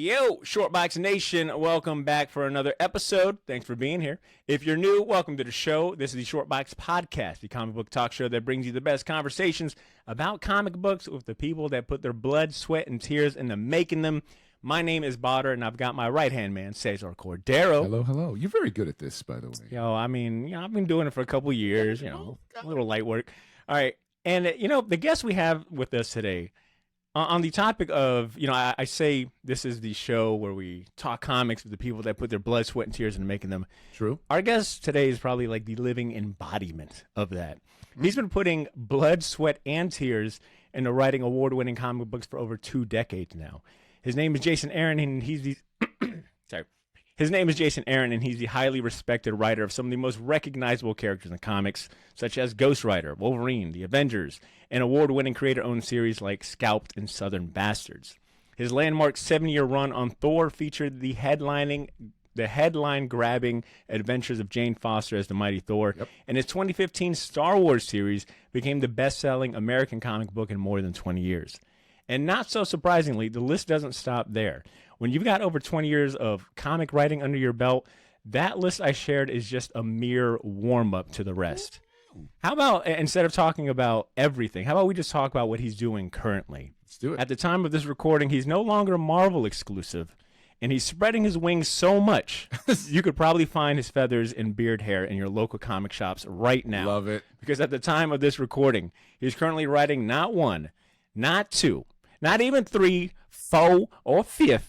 Yo, Shortbox Nation, welcome back for another episode. Thanks for being here. If you're new, welcome to the show. This is the Shortbox Podcast, the comic book talk show that brings you the best conversations about comic books with the people that put their blood, sweat, and tears into making them. My name is Badr, and I've got my right-hand man, Cesar Cordero. Hello, hello. You're very good at this, by the way. Yo, I've been doing it for a couple years, a little light work. All right, and, the guest we have with us today, on the topic of, I say this is the show where we talk comics with the people that put their blood, sweat, and tears into making them. True. Our guest today is probably like the living embodiment of that. He's been putting blood, sweat, and tears into writing award-winning comic books for over 2 decades now. His name is Jason Aaron, and he's the His name is Jason Aaron, and he's the highly respected writer of some of the most recognizable characters in comics, such as Ghost Rider, Wolverine, The Avengers, and award-winning creator-owned series like Scalped and Southern Bastards. His landmark 7-year run on Thor featured the headline-grabbing adventures of Jane Foster as the Mighty Thor, and his 2015 Star Wars series became the best-selling American comic book in more than 20 years. And not so surprisingly, the list doesn't stop there. When you've got over 20 years of comic writing under your belt, that list I shared is just a mere warm-up to the rest. How about, instead of talking about everything, how about we just talk about what he's doing currently? Let's do it. At the time of this recording, he's no longer a Marvel exclusive, and he's spreading his wings so much, you could probably find his feathers and beard hair in your local comic shops right now. Love it. Because at the time of this recording, he's currently writing not 1, not 2, not even 3, 4, or 5th.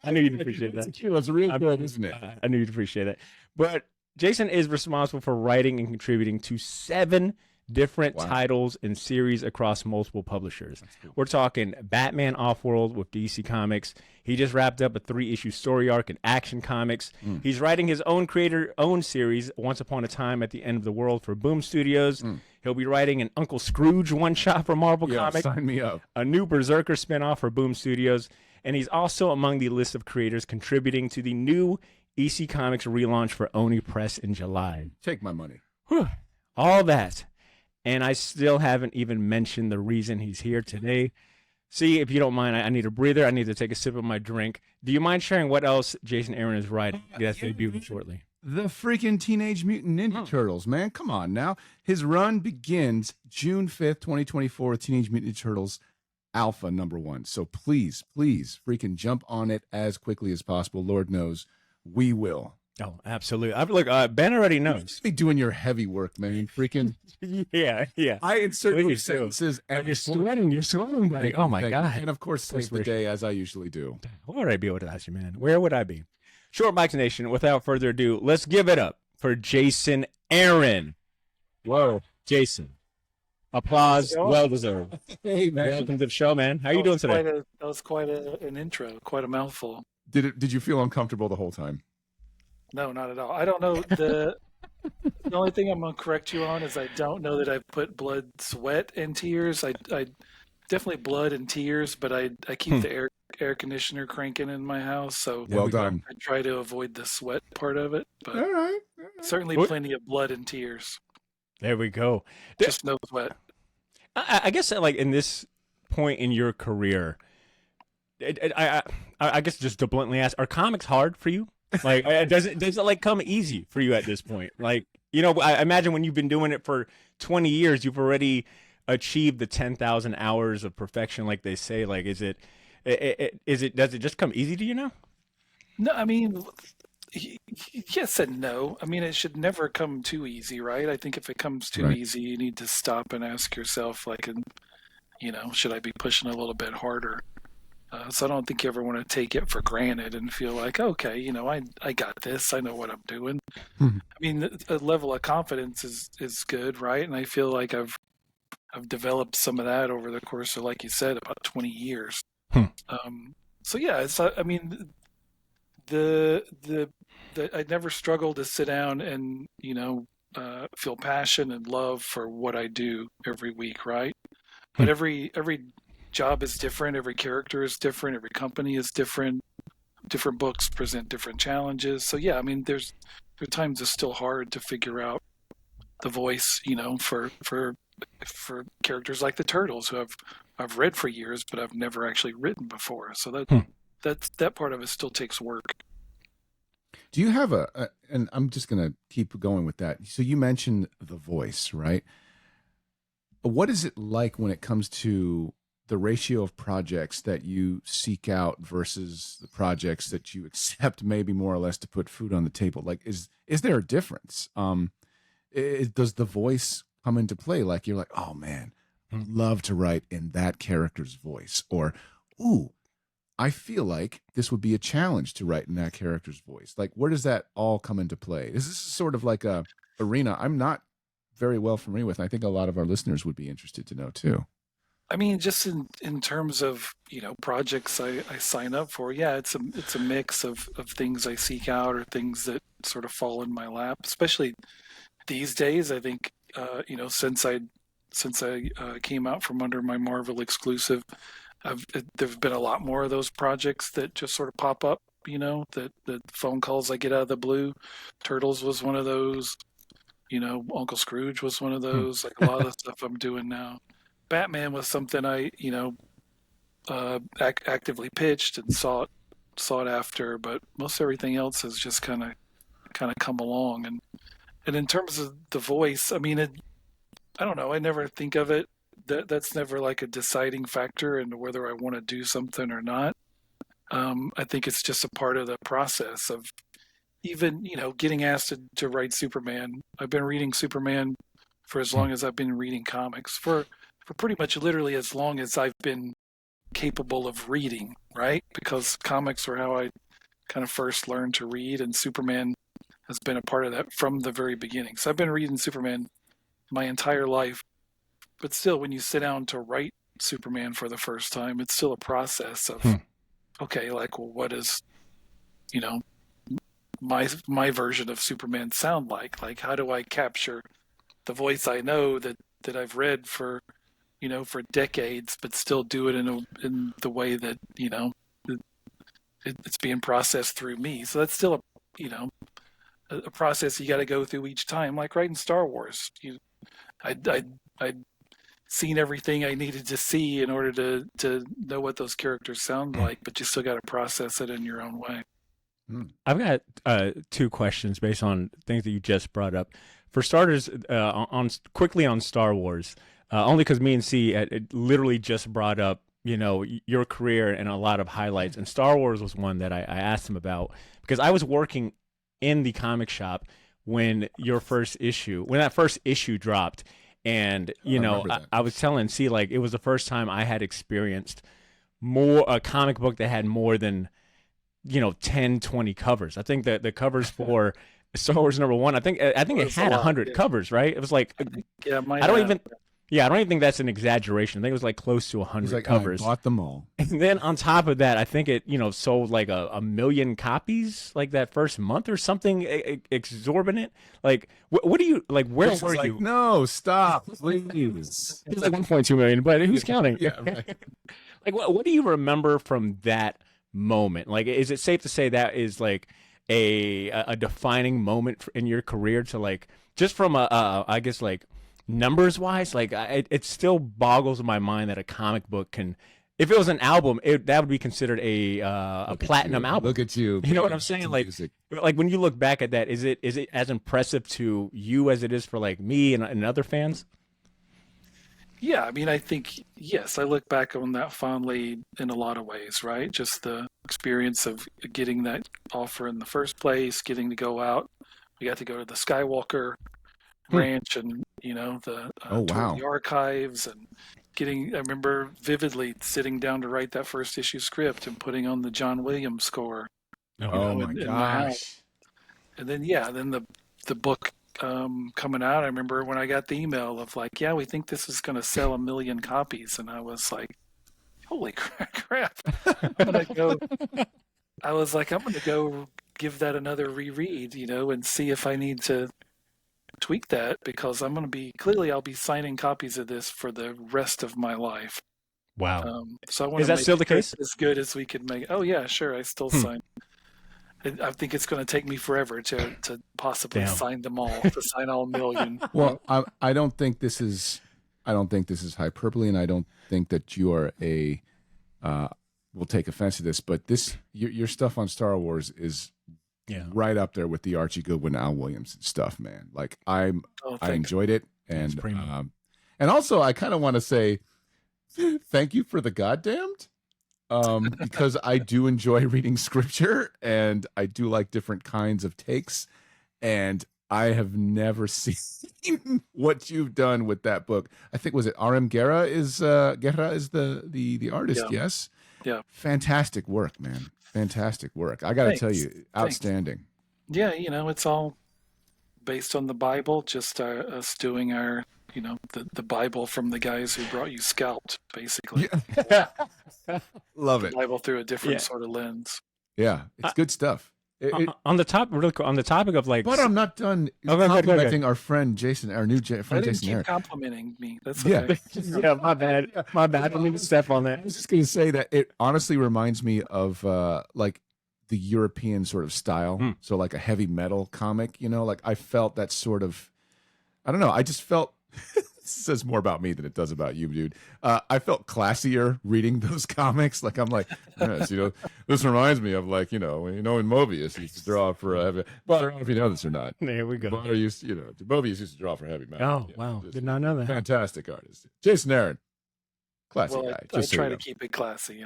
I knew you'd appreciate that. That's real good, isn't it? I knew you'd appreciate that. But Jason is responsible for writing and contributing to 7 different titles and series across multiple publishers. Cool. We're talking Batman Offworld with DC Comics. He just wrapped up a 3-issue story arc in Action Comics. He's writing his own creator-owned series, Once Upon a Time at the End of the World, for Boom Studios. He'll be writing an Uncle Scrooge one-shot for Marvel Comics. Sign me up. A new Berserker spinoff for Boom Studios. And he's also among the list of creators contributing to the new EC Comics relaunch for Oni Press in July. Take my money. Whew. All that. And I still haven't even mentioned the reason he's here today. See, if you don't mind, I need a breather. I need to take a sip of my drink. Do you mind sharing what else Jason Aaron is writing? That's debuting shortly. The freaking Teenage Mutant Ninja Turtles, man. Come on now. His run begins June 5th, 2024 with Teenage Mutant Ninja Turtles Alpha #1. So please, please freaking jump on it as quickly as possible. Lord knows we will. Oh, absolutely. Look, Ben already knows. Be doing your heavy work, man. Freaking yeah. I insert those sentences and you're sweating, buddy. Oh my God. And of course, save the day as I usually do. Where would I be without you, man? Where would I be? Shortbox Nation, without further ado, let's give it up for Jason Aaron. Whoa, Jason. Applause, well deserved. Hey, man. Welcome to the show, man. How are you doing today? That was quite an intro, quite a mouthful. Did you feel uncomfortable the whole time? No, not at all. I don't know. The only thing I'm going to correct you on is I don't know that I put blood, sweat, and tears. I definitely blood and tears, but I keep the air conditioner cranking in my house, so well done. I try to avoid the sweat part of it, but all right. Certainly plenty of blood and tears. There we go. Just no sweat. I guess like in this point in your career, I guess just to bluntly ask, are comics hard for you? Like, does it like come easy for you at this point? Like, I imagine when you've been doing it for 20 years, you've already achieved the 10,000 hours of perfection, like they say. Like, does it just come easy to you now? No, I mean, yes and no. I mean, it should never come too easy, right? I think if it comes too easy, you need to stop and ask yourself, like, should I be pushing a little bit harder? So I don't think you ever want to take it for granted and feel like, okay, I got this. I know what I'm doing. I mean, a level of confidence is good, right? And I feel like I've developed some of that over the course of, like you said, about 20 years. So yeah, I mean, I never struggle to sit down and feel passion and love for what I do every week, right? But every job is different, every character is different, every company is different books present different challenges. So yeah, I mean, there are times it's still hard to figure out the voice, for for characters like the Turtles, who I've read for years, but I've never actually written before. So that part of it still takes work. Do you have and I'm just going to keep going with that. So you mentioned the voice, right? What is it like when it comes to the ratio of projects that you seek out versus the projects that you accept, maybe more or less to put food on the table? Like, is there a difference? Does the voice come into play? Like, you're like, oh man, I'd love to write in that character's voice, or, ooh, I feel like this would be a challenge to write in that character's voice. Like, where does that all come into play? This is sort of like a arena I'm not very well familiar with. I think a lot of our listeners would be interested to know too. I mean, just in terms of, projects I sign up for, yeah, it's a mix of things I seek out or things that sort of fall in my lap. Especially these days, I think, since I came out from under my Marvel exclusive, there's been a lot more of those projects that just sort of pop up. That the phone calls I get out of the blue. Turtles was one of those. Uncle Scrooge was one of those. Like a lot of the stuff I'm doing now. Batman was something I, actively pitched and sought after, but most everything else has just kind of come along. And in terms of the voice, I mean, I don't know. I never think of it. That's never like a deciding factor in whether I want to do something or not. I think it's just a part of the process of even, getting asked to write Superman. I've been reading Superman for as long as I've been reading comics, for pretty much literally as long as I've been capable of reading, right? Because comics were how I kind of first learned to read, and Superman has been a part of that from the very beginning. So I've been reading Superman my entire life, but still, when you sit down to write Superman for the first time, it's still a process of, okay, like, well, what is, my version of Superman sound like? Like, how do I capture the voice I know that I've read for decades, but still do it in the way that it's being processed through me. So that's still a process you got to go through each time. Like writing Star Wars, I'd seen everything I needed to see in order to know what those characters sound like, but you still got to process it in your own way. I've got two questions based on things that you just brought up. For starters, quickly on Star Wars. Only because me and C it literally just brought up, your career and a lot of highlights. And Star Wars was one that I asked him about because I was working in the comic shop when that first issue dropped. And, I was telling C, like, it was the first time I had experienced a comic book that had more than, 10, 20 covers. I think that the covers for Star Wars #1, I think it had 100 covers, right? It was like, I don't even think that's an exaggeration. I think it was like close to 100 covers. I bought them all. And then on top of that, I think it, sold like a million copies like that first month or something exorbitant. Like, what do you, like, where were you? No, stop, please. It's like 1.2 million, but who's counting? Yeah, right. Like, what do you remember from that moment? Like, is it safe to say that is like a defining moment in your career to like, just from I guess like, numbers wise, like it still boggles my mind that a comic book can, if it was an album, that would be considered a platinum album. Look at you. You know what I'm saying? Like when you look back at that, is it as impressive to you as it is for like me and other fans? Yeah, I mean, I think, yes, I look back on that fondly in a lot of ways, right? Just the experience of getting that offer in the first place, getting to go out. We got to go to the Skywalker Ranch and, the tour of the archives and I remember vividly sitting down to write that first issue script and putting on the John Williams score. My gosh. And then, the book coming out, I remember when I got the email of like, yeah, we think this is going to sell 1 million copies. And I was like, holy crap. I'm going to go give that another reread, and see if I need to tweak that, because I'll be signing copies of this for the rest of my life. Wow. So I want Is that still the case? As good as we could make. Oh yeah, sure. I still sign. I think it's going to take me forever to possibly sign them all, to sign all 1 million. Well, I don't think this is I don't think this is hyperbole, and I don't think that you are will take offense to this, but your stuff on Star Wars is right up there with the Archie Goodwin, Al Williamson stuff, man. Like I enjoyed it, and also I kind of want to say thank you for the goddamned, because I do enjoy reading scripture, and I do like different kinds of takes, and I have never seen what you've done with that book. I think, was it R.M. Guerra is the artist? Yeah. Yes. Yeah. Fantastic work, man. Fantastic work. I got to tell you, outstanding. Yeah, it's all based on the Bible, just us doing our, the Bible from the guys who brought you Scalped, basically. Yeah. Love it. Bible through a different sort of lens. Yeah, it's good stuff. On the topic of like, but I'm not done complimenting our friend Jason, our new friend Jason. Keep complimenting me. That's okay. Yeah, my bad. My bad. I don't mean to step on that. I was just going to say that it honestly reminds me of like the European sort of style. So like a heavy metal comic, like I felt that sort of, I don't know. I just felt, says more about me than it does about you, dude. I felt classier reading those comics. Like I'm like, yes, this reminds me of like, in Mobius he used to draw for a heavy. Well, I don't know if you know this or not. There we go. Mobius used to draw for heavy metal. Oh, wow. Did not know that. Fantastic artist. Jason Aaron. Classy guy. I try to keep it classy,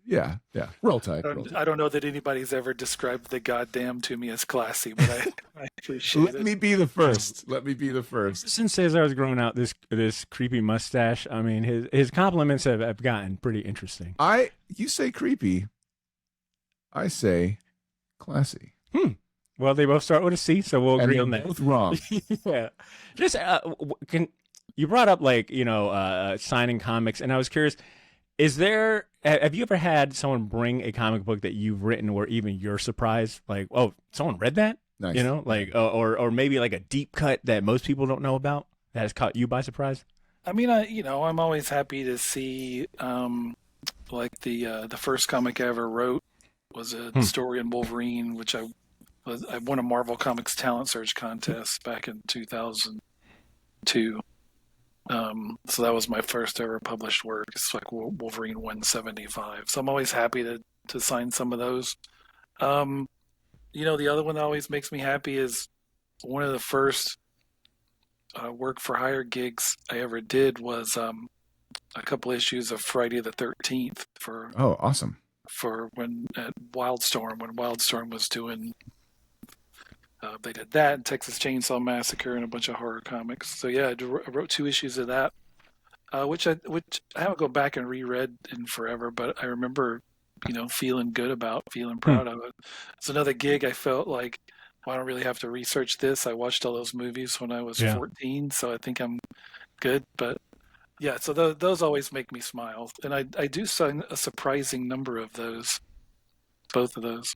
yeah. Roll tight. I don't know that anybody's ever described the goddamn to me as classy, but I appreciate it. Let me be the first. Since Cesar has grown out this creepy mustache, I mean, his compliments have gotten pretty interesting. You say creepy. I say classy. Well, they both start with a C, so we'll agree on that. Both wrong. Yeah. Just you brought up like signing comics, and I was curious: have you ever had someone bring a comic book that you've written where even you're surprised, like, oh, someone read that? Nice. Or maybe like a deep cut that most people don't know about that has caught you by surprise? I mean, I'm always happy to see, like the first comic I ever wrote was a story in Wolverine, which I won a Marvel Comics talent search contest back in 2002. So that was my first ever published work. It's like Wolverine 175. So I'm always happy to sign some of those. The other one that always makes me happy is one of the first work for hire gigs I ever did was a couple issues of Friday the 13th for. Oh, awesome. For when at Wildstorm, when Wildstorm was doing. They did that, and Texas Chainsaw Massacre, and a bunch of horror comics. So yeah, I wrote 2 issues of that, which I haven't gone back and reread in forever, but I remember, feeling good about, feeling proud of it. It's another gig I felt like, well, I don't really have to research this. I watched all those movies when I was 14, so I think I'm good. But yeah, so those always make me smile, and I do sign a surprising number of those, both of those.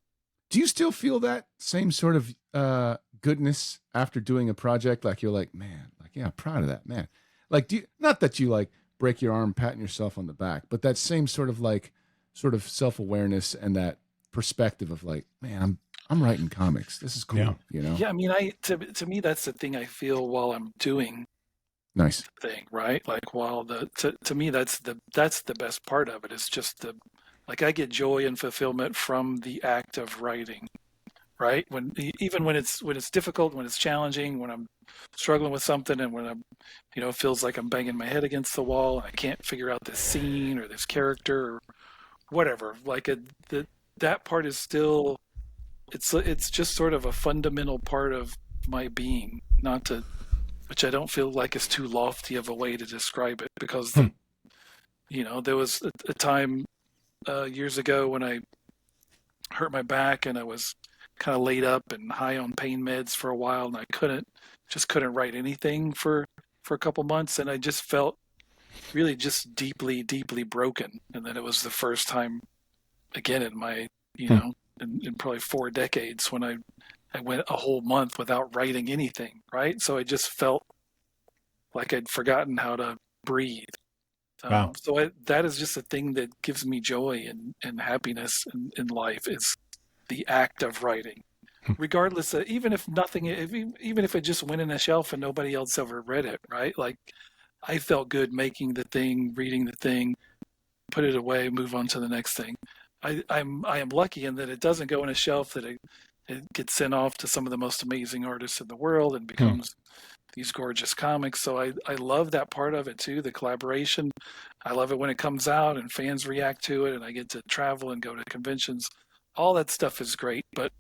Do you still feel that same sort of goodness after doing a project? Like you're like, man, like, yeah, I'm proud of that, man. Like, not that you like break your arm patting yourself on the back, but that same sort of self-awareness and that perspective of like, man, I'm writing comics. This is cool, Yeah, I mean, to me, that's the thing I feel while I'm doing. Nice thing, right? Like, while to me, that's the best part of it. It's just like I get joy and fulfillment from the act of writing, right? Even when it's difficult, when it's challenging, when I'm struggling with something, and when I'm, it feels like I'm banging my head against the wall and I can't figure out this scene or this character or whatever. Like that part is still, it's just sort of a fundamental part of my being, which I don't feel like is too lofty of a way to describe it, because there was a time. Years ago when I hurt my back and I was kind of laid up and high on pain meds for a while, and I couldn't write anything for a couple months, and I just felt really just deeply, deeply broken. And then it was the first time again in my, in probably 4 decades when I went a whole month without writing anything, right? So I just felt like I'd forgotten how to breathe. Wow. So that is just a thing that gives me joy and happiness in life, is the act of writing, regardless of, even if it just went in a shelf and nobody else ever read it, right? Like I felt good making the thing, reading the thing, put it away, move on to the next thing. I am lucky in that it doesn't go in a shelf, that it gets sent off to some of the most amazing artists in the world and becomes these gorgeous comics. So I love that part of it too, the collaboration. I love it when it comes out and fans react to it and I get to travel and go to conventions. All that stuff is great. But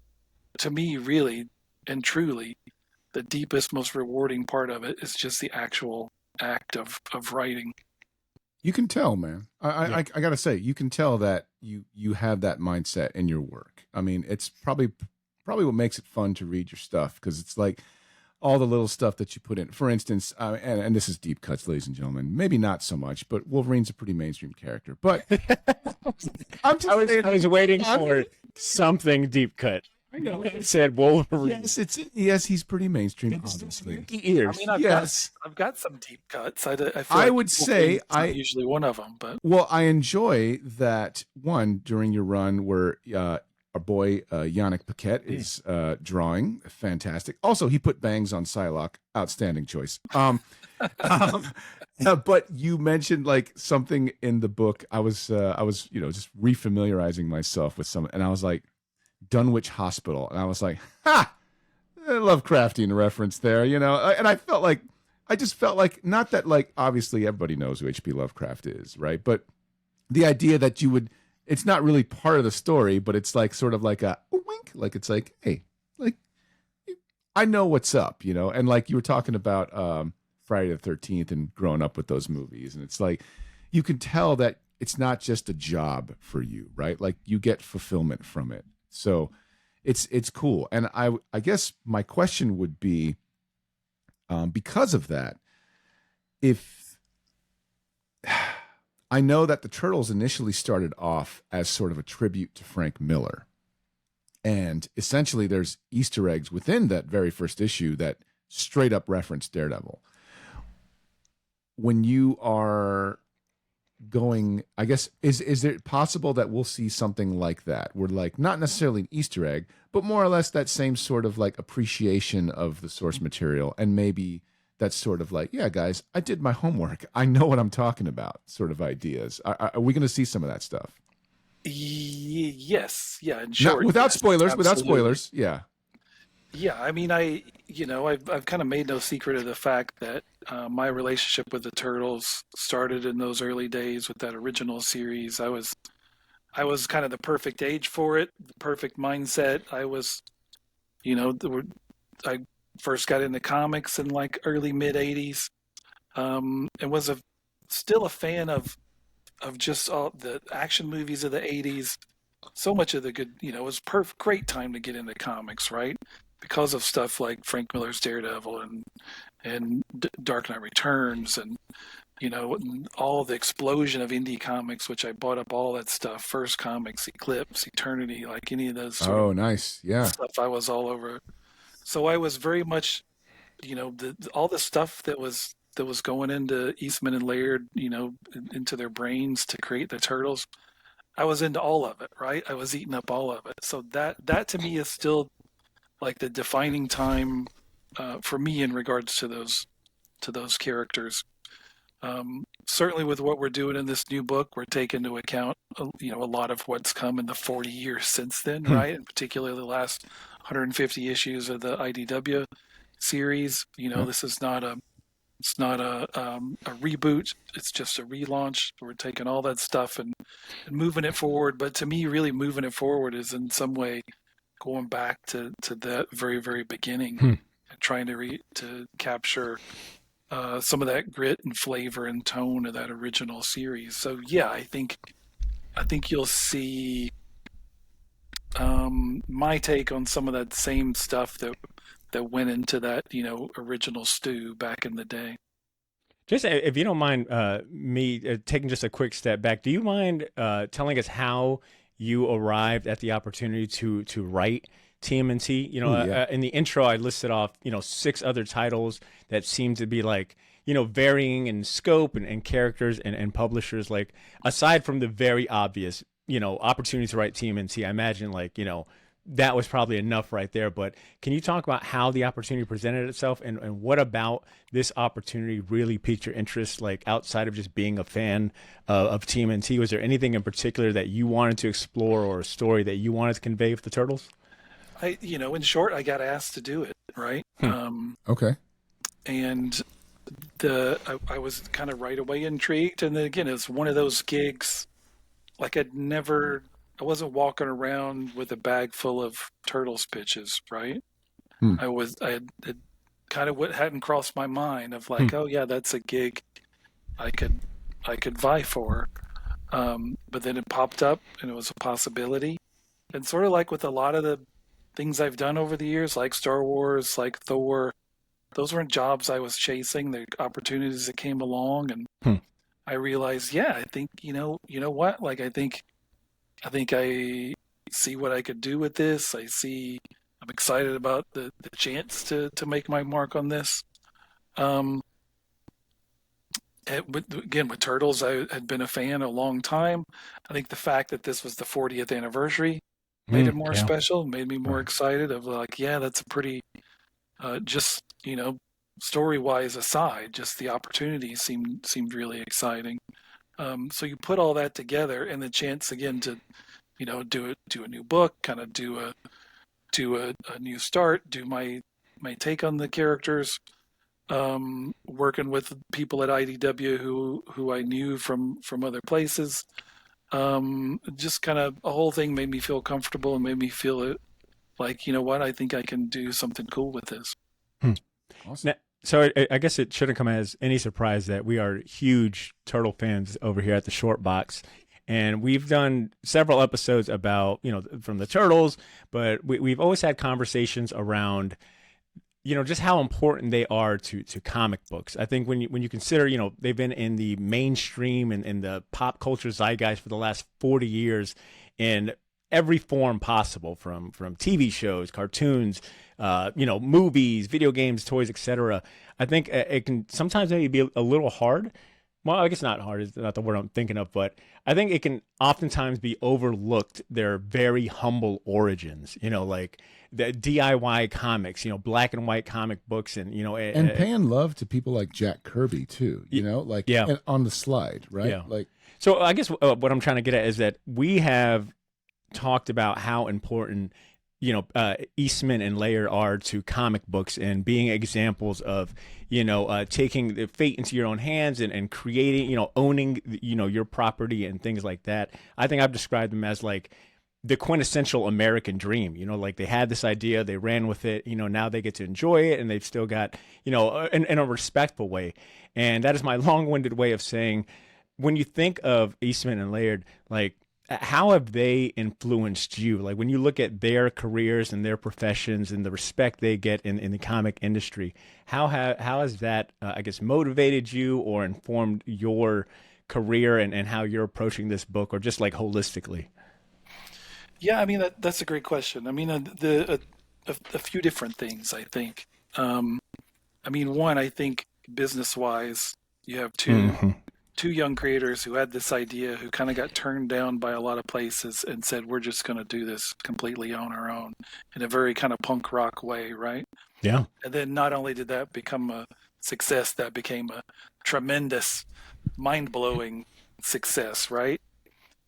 to me, really and truly, the deepest, most rewarding part of it is just the actual act of writing. You can tell, man. Yeah. I gotta say, you can tell that you have that mindset in your work. I mean, it's probably what makes it fun to read your stuff, because it's like all the little stuff that you put in. For instance, and this is deep cuts, ladies and gentlemen. Maybe not so much, but Wolverine's a pretty mainstream character. But I'm just saying, I was waiting for something deep cut. I know. It said Wolverine. Yes, he's pretty mainstream, obviously. Ears. I mean, I've got some deep cuts. I feel I like would say it's not usually one of them, but well, I enjoy that one during your run where our boy Yannick Paquette is drawing fantastic. Also, he put bangs on Psylocke. Outstanding choice. But you mentioned like something in the book. I was just refamiliarizing myself with some, and I was like, Dunwich Hospital, and I was like, ha, Lovecraftian reference there, and I just felt like, not that, like, obviously everybody knows who H.P. Lovecraft is, right? But the idea that it's not really part of the story, but it's like sort of like a wink, like it's like, hey, like, I know what's up, and like you were talking about Friday the 13th and growing up with those movies, and it's like, you can tell that it's not just a job for you, right? Like, you get fulfillment from it. So it's cool. And I guess my question would be, because of that, if I know that the Turtles initially started off as sort of a tribute to Frank Miller, and essentially there's Easter eggs within that very first issue that straight up reference Daredevil. When you are going, I guess, is it possible that we'll see something like that, where, like, not necessarily an Easter egg, but more or less that same sort of like appreciation of the source material, and maybe that's sort of like, yeah, guys, I did my homework, I know what I'm talking about, sort of ideas. Are we going to see some of that stuff? Yes, yeah, in short, without yes, spoilers, absolutely. yeah. Yeah, I mean, I've kind of made no secret of the fact that my relationship with the Turtles started in those early days with that original series. I was kind of the perfect age for it, the perfect mindset. I first got into comics in like early mid '80s, and was still a fan of just all the action movies of the '80s. So much of the good, it was great time to get into comics, right? Because of stuff like Frank Miller's Daredevil and Dark Knight Returns, and and all the explosion of indie comics, which I bought up all that stuff. First Comics, Eclipse, Eternity, like any of those sort of Nice, yeah. stuff, I was all over. So I was very much, all the stuff that was going into Eastman and Laird, into their brains to create the Turtles. I was into all of it, right? I was eating up all of it. So that to me is still like the defining time for me in regards to those characters. Certainly, with what we're doing in this new book, we're taking into account a lot of what's come in the 40 years since then, right? In particular, the last 150 issues of the IDW series. This is not a reboot. It's just a relaunch. We're taking all that stuff and moving it forward. But to me, really moving it forward is in some way going back to that very, very beginning, and trying to capture some of that grit and flavor and tone of that original series. So yeah, I think you'll see my take on some of that same stuff that went into that original stew back in the day. Just if you don't mind me taking just a quick step back, do you mind telling us how you arrived at the opportunity to write TMNT? In the intro, I listed off 6 other titles that seem to be like varying in scope and characters and publishers. Like, aside from the very obvious opportunity to write TMNT, I imagine like that was probably enough right there. But can you talk about how the opportunity presented itself, and what about this opportunity really piqued your interest, like outside of just being a fan of TMNT? Was there anything in particular that you wanted to explore, or a story that you wanted to convey with the Turtles? In short, I got asked to do it, right? Okay. And I was kind of right away intrigued. And then again, it's one of those gigs, like I wasn't walking around with a bag full of Turtles pitches, right? Hmm. It kind of what hadn't crossed my mind of like, oh yeah, that's a gig I could vie for. But then it popped up and it was a possibility. And sort of like with a lot of the things I've done over the years, like Star Wars, like Thor, those weren't jobs I was chasing. They're opportunities that came along, and I realized, yeah, I think you know what? Like I think I see what I could do with this. I'm excited about the chance to make my mark on this. With Turtles, I had been a fan a long time. I think the fact that this was the 40th anniversary made it more special, made me more excited of like, yeah, that's a pretty, just, story-wise aside, just the opportunity seemed really exciting. So you put all that together and the chance again to, do a new book, kind of do a new start, do my take on the characters, working with people at IDW who I knew from other places. Just kind of a whole thing made me feel comfortable and made me feel like, you know what, I think I can do something cool with this. Awesome. So I guess it shouldn't come as any surprise that we are huge Turtle fans over here at the Short Box. And we've done several episodes about, from the Turtles, but we've always had conversations around, just how important they are to comic books. I think when you consider, they've been in the mainstream and in the pop culture zeitgeist for the last 40 years in every form possible, from TV shows, cartoons, movies, video games, toys, etc. I think it can sometimes maybe be a little hard. Well, I guess not hard is not the word I'm thinking of, but I think it can oftentimes be overlooked their very humble origins, like the DIY comics, black and white comic books, and, and paying love to people like Jack Kirby too, and on the slide, right? Yeah. So I guess what I'm trying to get at is that we have talked about how important Eastman and Laird are to comic books and being examples of taking the fate into your own hands and creating, owning your property and things like that. I think I've described them as like the quintessential American dream. Like they had this idea, they ran with it, now they get to enjoy it, and they've still got, in a respectful way. And that is my long-winded way of saying, when you think of Eastman and Laird, like, how have they influenced you? Like when you look at their careers and their professions and the respect they get in the comic industry, how has that, I guess, motivated you or informed your career and how you're approaching this book, or just like holistically? Yeah, I mean, that's a great question. I mean, a few different things, I think. One, I think business-wise, you have two young creators who had this idea, who kind of got turned down by a lot of places and said, we're just going to do this completely on our own in a very kind of punk rock way, right? Yeah. And then not only did that become a success, that became a tremendous, mind-blowing success, right?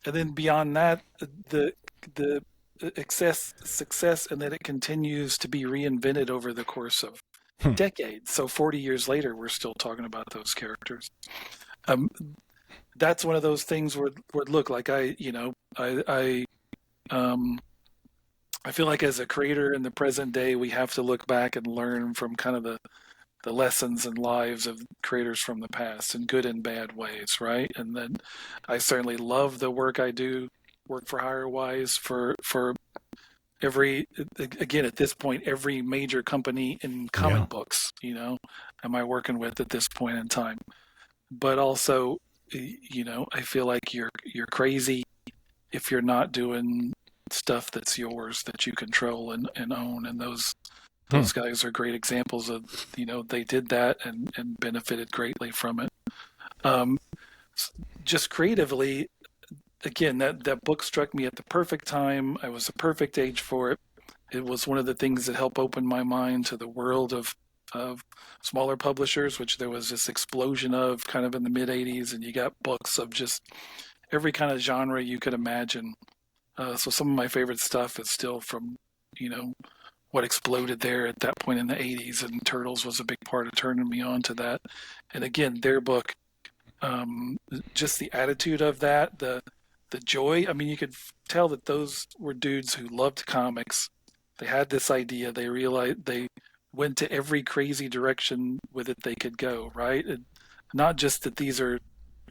And then beyond that, the success, and that it continues to be reinvented over the course of decades. So 40 years later, we're still talking about those characters. That's one of those things where look, like I feel like as a creator in the present day, we have to look back and learn from kind of the lessons and lives of creators from the past in good and bad ways, right? And then I certainly love the work I do, work for hire wise for every, again, at this point, every major company in comic books, am I working with at this point in time. But also, I feel like you're crazy if you're not doing stuff that's yours, that you control and own. And those guys are great examples of, they did that and benefited greatly from it. Just creatively, again, that book struck me at the perfect time. I was the perfect age for it. It was one of the things that helped open my mind to the world of smaller publishers, which there was this explosion of kind of in the mid 80s, and you got books of just every kind of genre you could imagine. So some of my favorite stuff is still from, what exploded there at that point in the 80s, and Turtles was a big part of turning me on to that. And again, their book, just the attitude of that, the joy. I mean, you could tell that those were dudes who loved comics. They had this idea. They realized they went to every crazy direction with it they could go, right? And not just that these are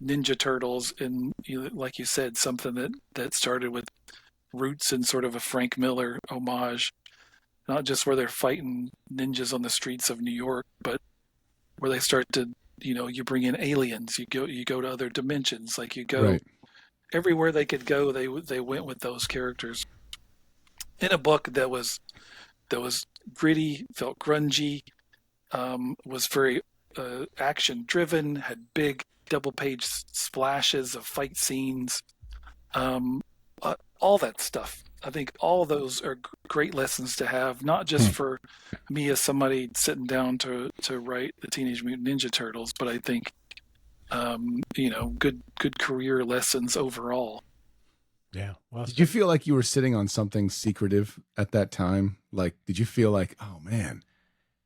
Ninja Turtles, and like you said, something that started with roots in sort of a Frank Miller homage, not just where they're fighting ninjas on the streets of New York, but where they start to, you bring in aliens, you go to other dimensions, like you go Right. everywhere they could go. They went with those characters in a book that was gritty, felt grungy, was very action driven, had big double page splashes of fight scenes, all that stuff. I think all of those are great lessons to have, not just for me as somebody sitting down to write the Teenage Mutant Ninja Turtles, but I think good career lessons overall. Yeah. Well, Did you feel like you were sitting on something secretive at that time? Like, did you feel like, oh man,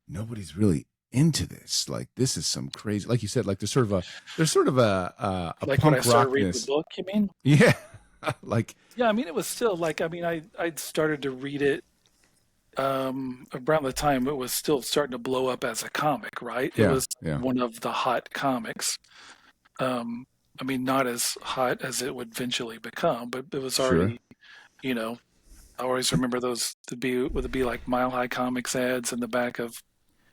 nobody's really into this? Like, this is some crazy, like you said, like there's sort of a Like punk when I started reading rockness. the book, you mean? Yeah, like Yeah, I mean, it was still like, I'd started to read it around the time it was still starting to blow up as a comic, right? It yeah, was yeah, one of the hot comics. I mean, not as hot as it would eventually become, but it was sure. already, I always remember those would be like Mile High Comics ads in the back of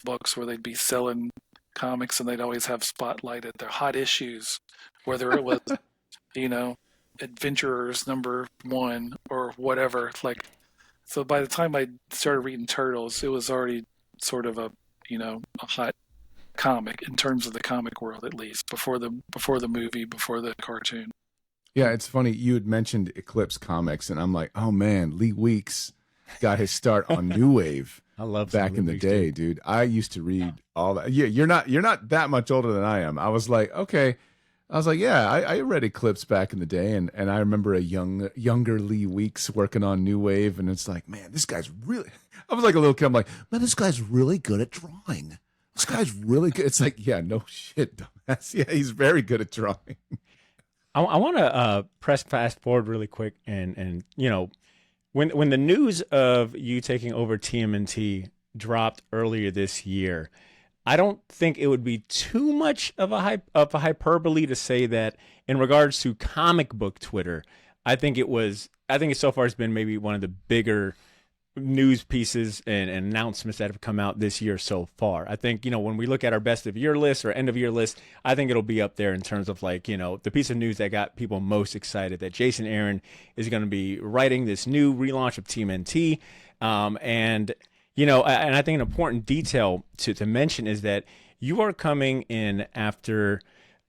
books where they'd be selling comics, and they'd always have spotlighted their hot issues, whether it was, you know, Adventurers #1 or whatever. Like, so by the time I started reading Turtles, it was already sort of a hot comic in terms of the comic world, at least before the movie, before the cartoon. Yeah, it's funny. You had mentioned Eclipse Comics, and I'm like, oh man, Lee Weeks got his start on New Wave. I love back in the day, dude. I used to read all that. Yeah, you're not that much older than I am. I was like, okay. I was like, yeah, I read Eclipse back in the day, and I remember a younger Lee Weeks working on New Wave, and it's like, man, this guy's really. I was like a little kid. I'm like, man, this guy's really good at drawing. This guy's really good. It's like, yeah, no shit, dumbass. Yeah, he's very good at drawing. I want to press fast forward really quick, and when the news of you taking over TMNT dropped earlier this year, I don't think it would be too much of a hyperbole to say that in regards to comic book Twitter, I think it so far has been maybe one of the bigger news pieces and announcements that have come out this year so far. I think, when we look at our best of year list or end of year list, I think it'll be up there in terms of like, the piece of news that got people most excited, that Jason Aaron is going to be writing this new relaunch of TMNT. And I think an important detail to mention is that you are coming in after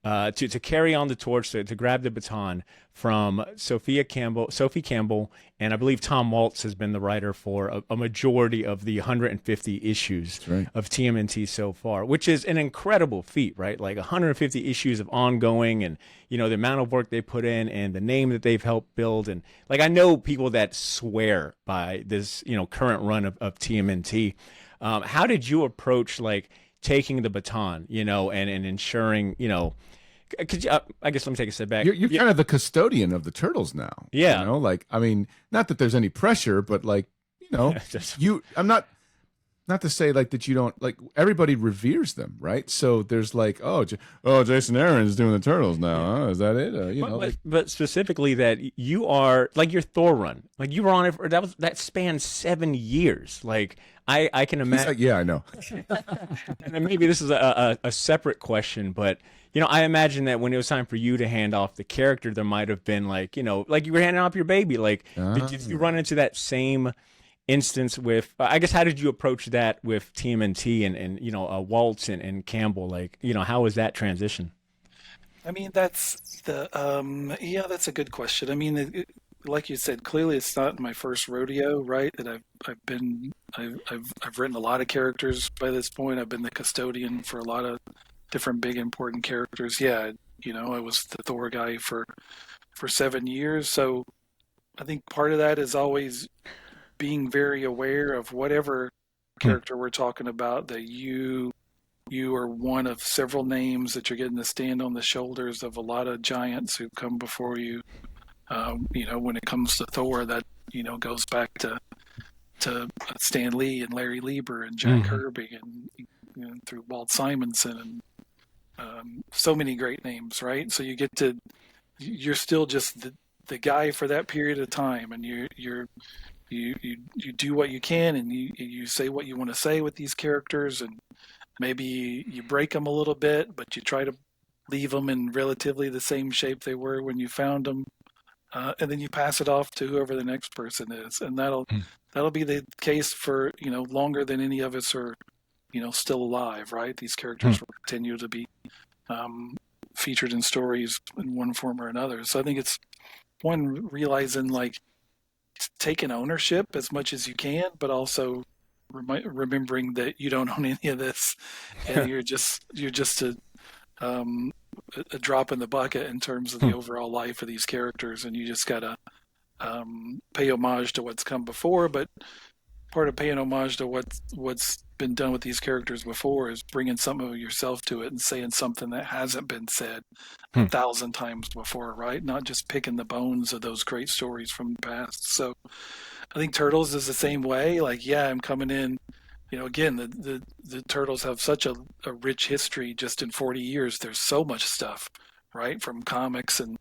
to carry on the torch, to grab the baton from Sophie Campbell, and I believe Tom Waltz has been the writer for a majority of the 150 issues of TMNT so far, which is an incredible feat, right? Like 150 issues of ongoing, and the amount of work they put in and the name that they've helped build. And like, I know people that swear by this, current run of TMNT. How did you approach like taking the baton, and ensuring, could you, I guess let me take a step back. You're kind of the custodian of the Turtles now. Yeah. Like, I mean, not that there's any pressure, but like, I'm not to say like that you don't, like, everybody reveres them, right? So there's like, Jason Aaron's doing the Turtles now. Huh? Is that it? But specifically that you are like your Thor run, like you were on it for, that spanned 7 years. Like I can imagine. Like, yeah, I know. And then maybe this is a separate question, but I imagine that when it was time for you to hand off the character, there might have been like, like you were handing off your baby. Like, did you run into that same instance with, I guess, how did you approach that with TMNT and Waltz and Campbell? Like, how was that transition? I mean, that's that's a good question. I mean, like you said, clearly it's not my first rodeo, right? That I've written a lot of characters by this point. I've been the custodian for a lot of different big important characters. Yeah, I was the Thor guy for 7 years. So I think part of that is always being very aware of whatever character we're talking about, that you are one of several names, that you're getting to stand on the shoulders of a lot of giants who've come before you. When it comes to Thor, that goes back to Stan Lee and Larry Lieber and Jack Kirby and through Walt Simonson and so many great names, right? So you're still just the guy for that period of time, and you do what you can, and you say what you want to say with these characters, and maybe you break them a little bit, but you try to leave them in relatively the same shape they were when you found them, and then you pass it off to whoever the next person is, and that'll be the case for longer than any of us are still alive, right? These characters will continue to be featured in stories in one form or another. So I think it's one, realizing like taking ownership as much as you can, but also remembering that you don't own any of this, and you're just a drop in the bucket in terms of the overall life of these characters, and you just gotta pay homage to what's come before. But part of paying homage to what's been done with these characters before is bringing some of yourself to it and saying something that hasn't been said 1,000 times before, right? Not just picking the bones of those great stories from the past. So I think Turtles is the same way. Like, yeah, I'm coming in, again, the Turtles have such a rich history. Just in 40 years, there's so much stuff, right? From comics and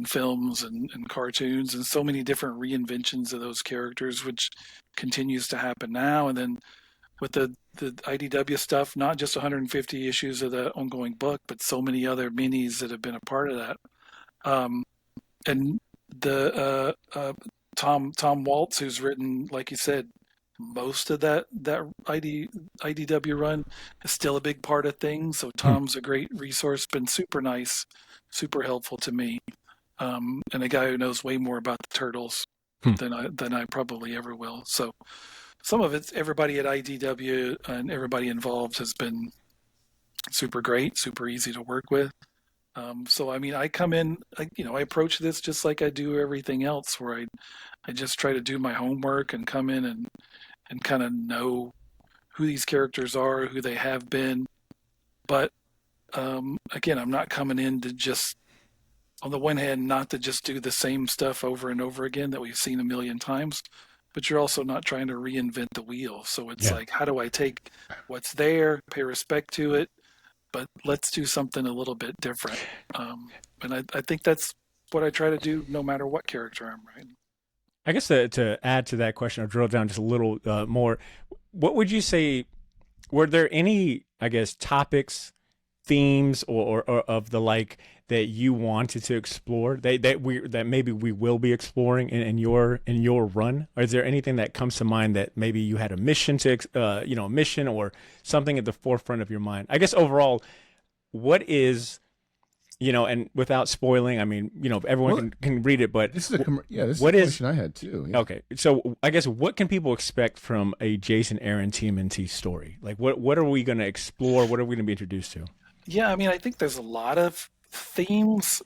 films and cartoons, and so many different reinventions of those characters, which continues to happen now. And then with the IDW stuff, not just 150 issues of the ongoing book, but so many other minis that have been a part of that. And the Tom Waltz, who's written, like you said, most of that IDW run, is still a big part of things. So Tom's a great resource, been super nice, super helpful to me, and a guy who knows way more about the Turtles than I probably ever will. So some of it's everybody at IDW and everybody involved has been super great, super easy to work with. So I mean, I come in, I approach this just like I do everything else, where I just try to do my homework and come in and kind of know who these characters are, who they have been. But again, I'm not coming in to just, on the one hand, not to just do the same stuff over and over again that we've seen a million times, but you're also not trying to reinvent the wheel. So it's like, how do I take what's there, pay respect to it, but let's do something a little bit different. And I think that's what I try to do no matter what character I'm writing. I guess to add to that question or drill down just a little more, what would you say, were there any, I guess, topics, themes, or of the like that you wanted to explore that maybe we will be exploring in your run? Or is there anything that comes to mind that maybe you had a mission to a mission or something at the forefront of your mind? I guess overall, what is, and without spoiling, I mean, everyone can read it, but this is a question I had too. Yeah. Okay, so I guess what can people expect from a Jason Aaron TMNT story? Like, what are we going to explore? What are we going to be introduced to? Yeah, I mean, I think there's a lot of themes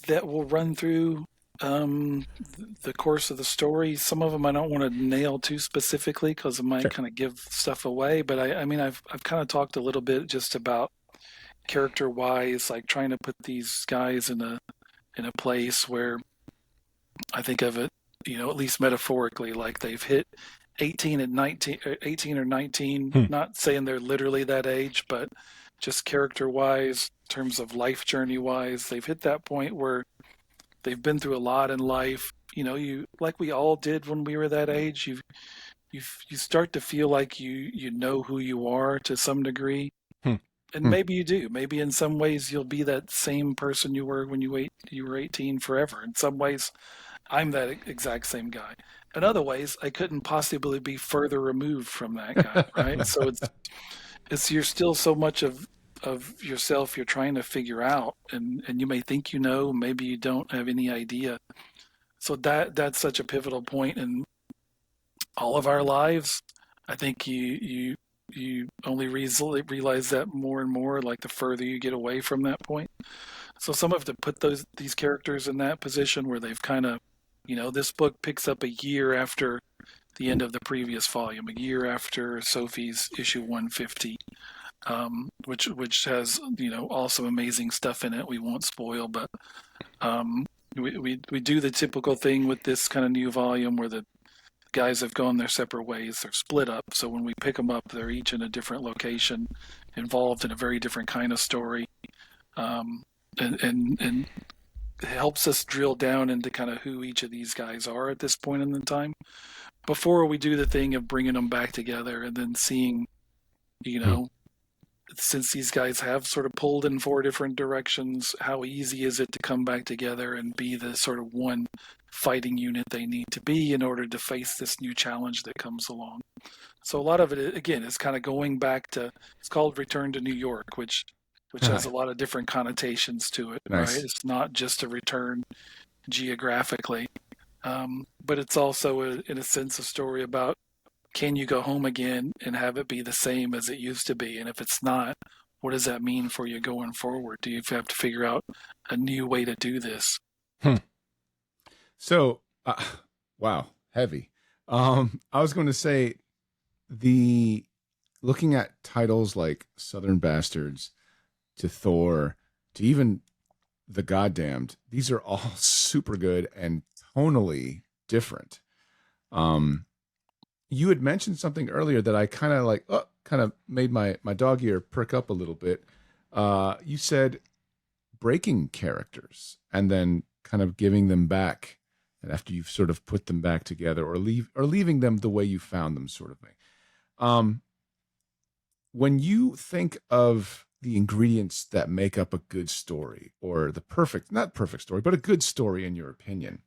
that will run through the course of the story. Some of them I don't want to nail too specifically because it might kind of give stuff away. But I mean, I've kind of talked a little bit just about character-wise, like trying to put these guys in a place where I think of it, at least metaphorically, like they've hit 18 or 19, not saying they're literally that age, but just character-wise, in terms of life journey-wise, they've hit that point where they've been through a lot in life. You like we all did when we were that age. You start to feel like you know who you are to some degree, and maybe you do. Maybe in some ways you'll be that same person you were when you were 18 forever. In some ways, I'm that exact same guy. In other ways, I couldn't possibly be further removed from that guy. Right? So it's you're still so much of yourself you're trying to figure out, and you may think maybe you don't have any idea So that's such a pivotal point in all of our lives. I think you only realize that more and more, like the further you get away from that point. So some have to put these characters in that position where they've kind of, this book picks up a year after the end of the previous volume, a year after Sophie's issue 150, which has also amazing stuff in it. We won't spoil, but we do the typical thing with this kind of new volume where the guys have gone their separate ways. They're split up. So when we pick them up, they're each in a different location, involved in a very different kind of story, and it helps us drill down into kind of who each of these guys are at this point in the time. Before we do the thing of bringing them back together and then seeing, since these guys have sort of pulled in four different directions, how easy is it to come back together and be the sort of one fighting unit they need to be in order to face this new challenge that comes along. So a lot of it, again, is kind of going back to, it's called Return to New York, which has a lot of different connotations to it, Nice. right? It's not just a return geographically, but it's also, in a sense, a story about, can you go home again and have it be the same as it used to be? And if it's not, what does that mean for you going forward? Do you have to figure out a new way to do this? So, wow, heavy. I was going to say looking at titles like Southern Bastards to Thor to even The Goddamned, these are all super good and tonally different. You had mentioned something earlier that I kind of made my dog ear perk up a little bit. You said breaking characters and then kind of giving them back, and after you've sort of put them back together, or leaving them the way you found them, sort of thing. When you think of the ingredients that make up a good story, or not perfect story, but a good story in your opinion,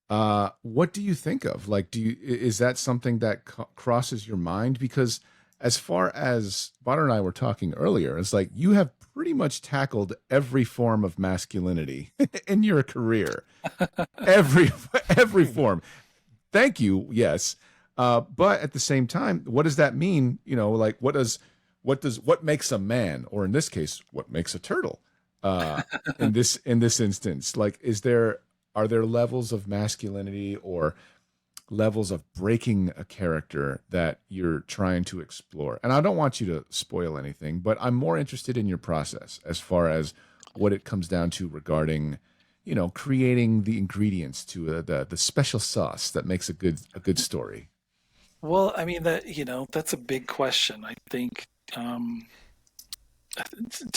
what do you think of? Like, is that something that crosses your mind? Because as far as Badr and I were talking earlier, it's like you have pretty much tackled every form of masculinity in your career. every form. Thank you. Yes. But at the same time, what does that mean? Like what makes a man, or in this case, what makes a turtle? In this instance, like, are there levels of masculinity or levels of breaking a character that you're trying to explore? And I don't want you to spoil anything, but I'm more interested in your process as far as what it comes down to regarding, creating the ingredients to the special sauce that makes a good story. Well, I mean, that's a big question. I think, to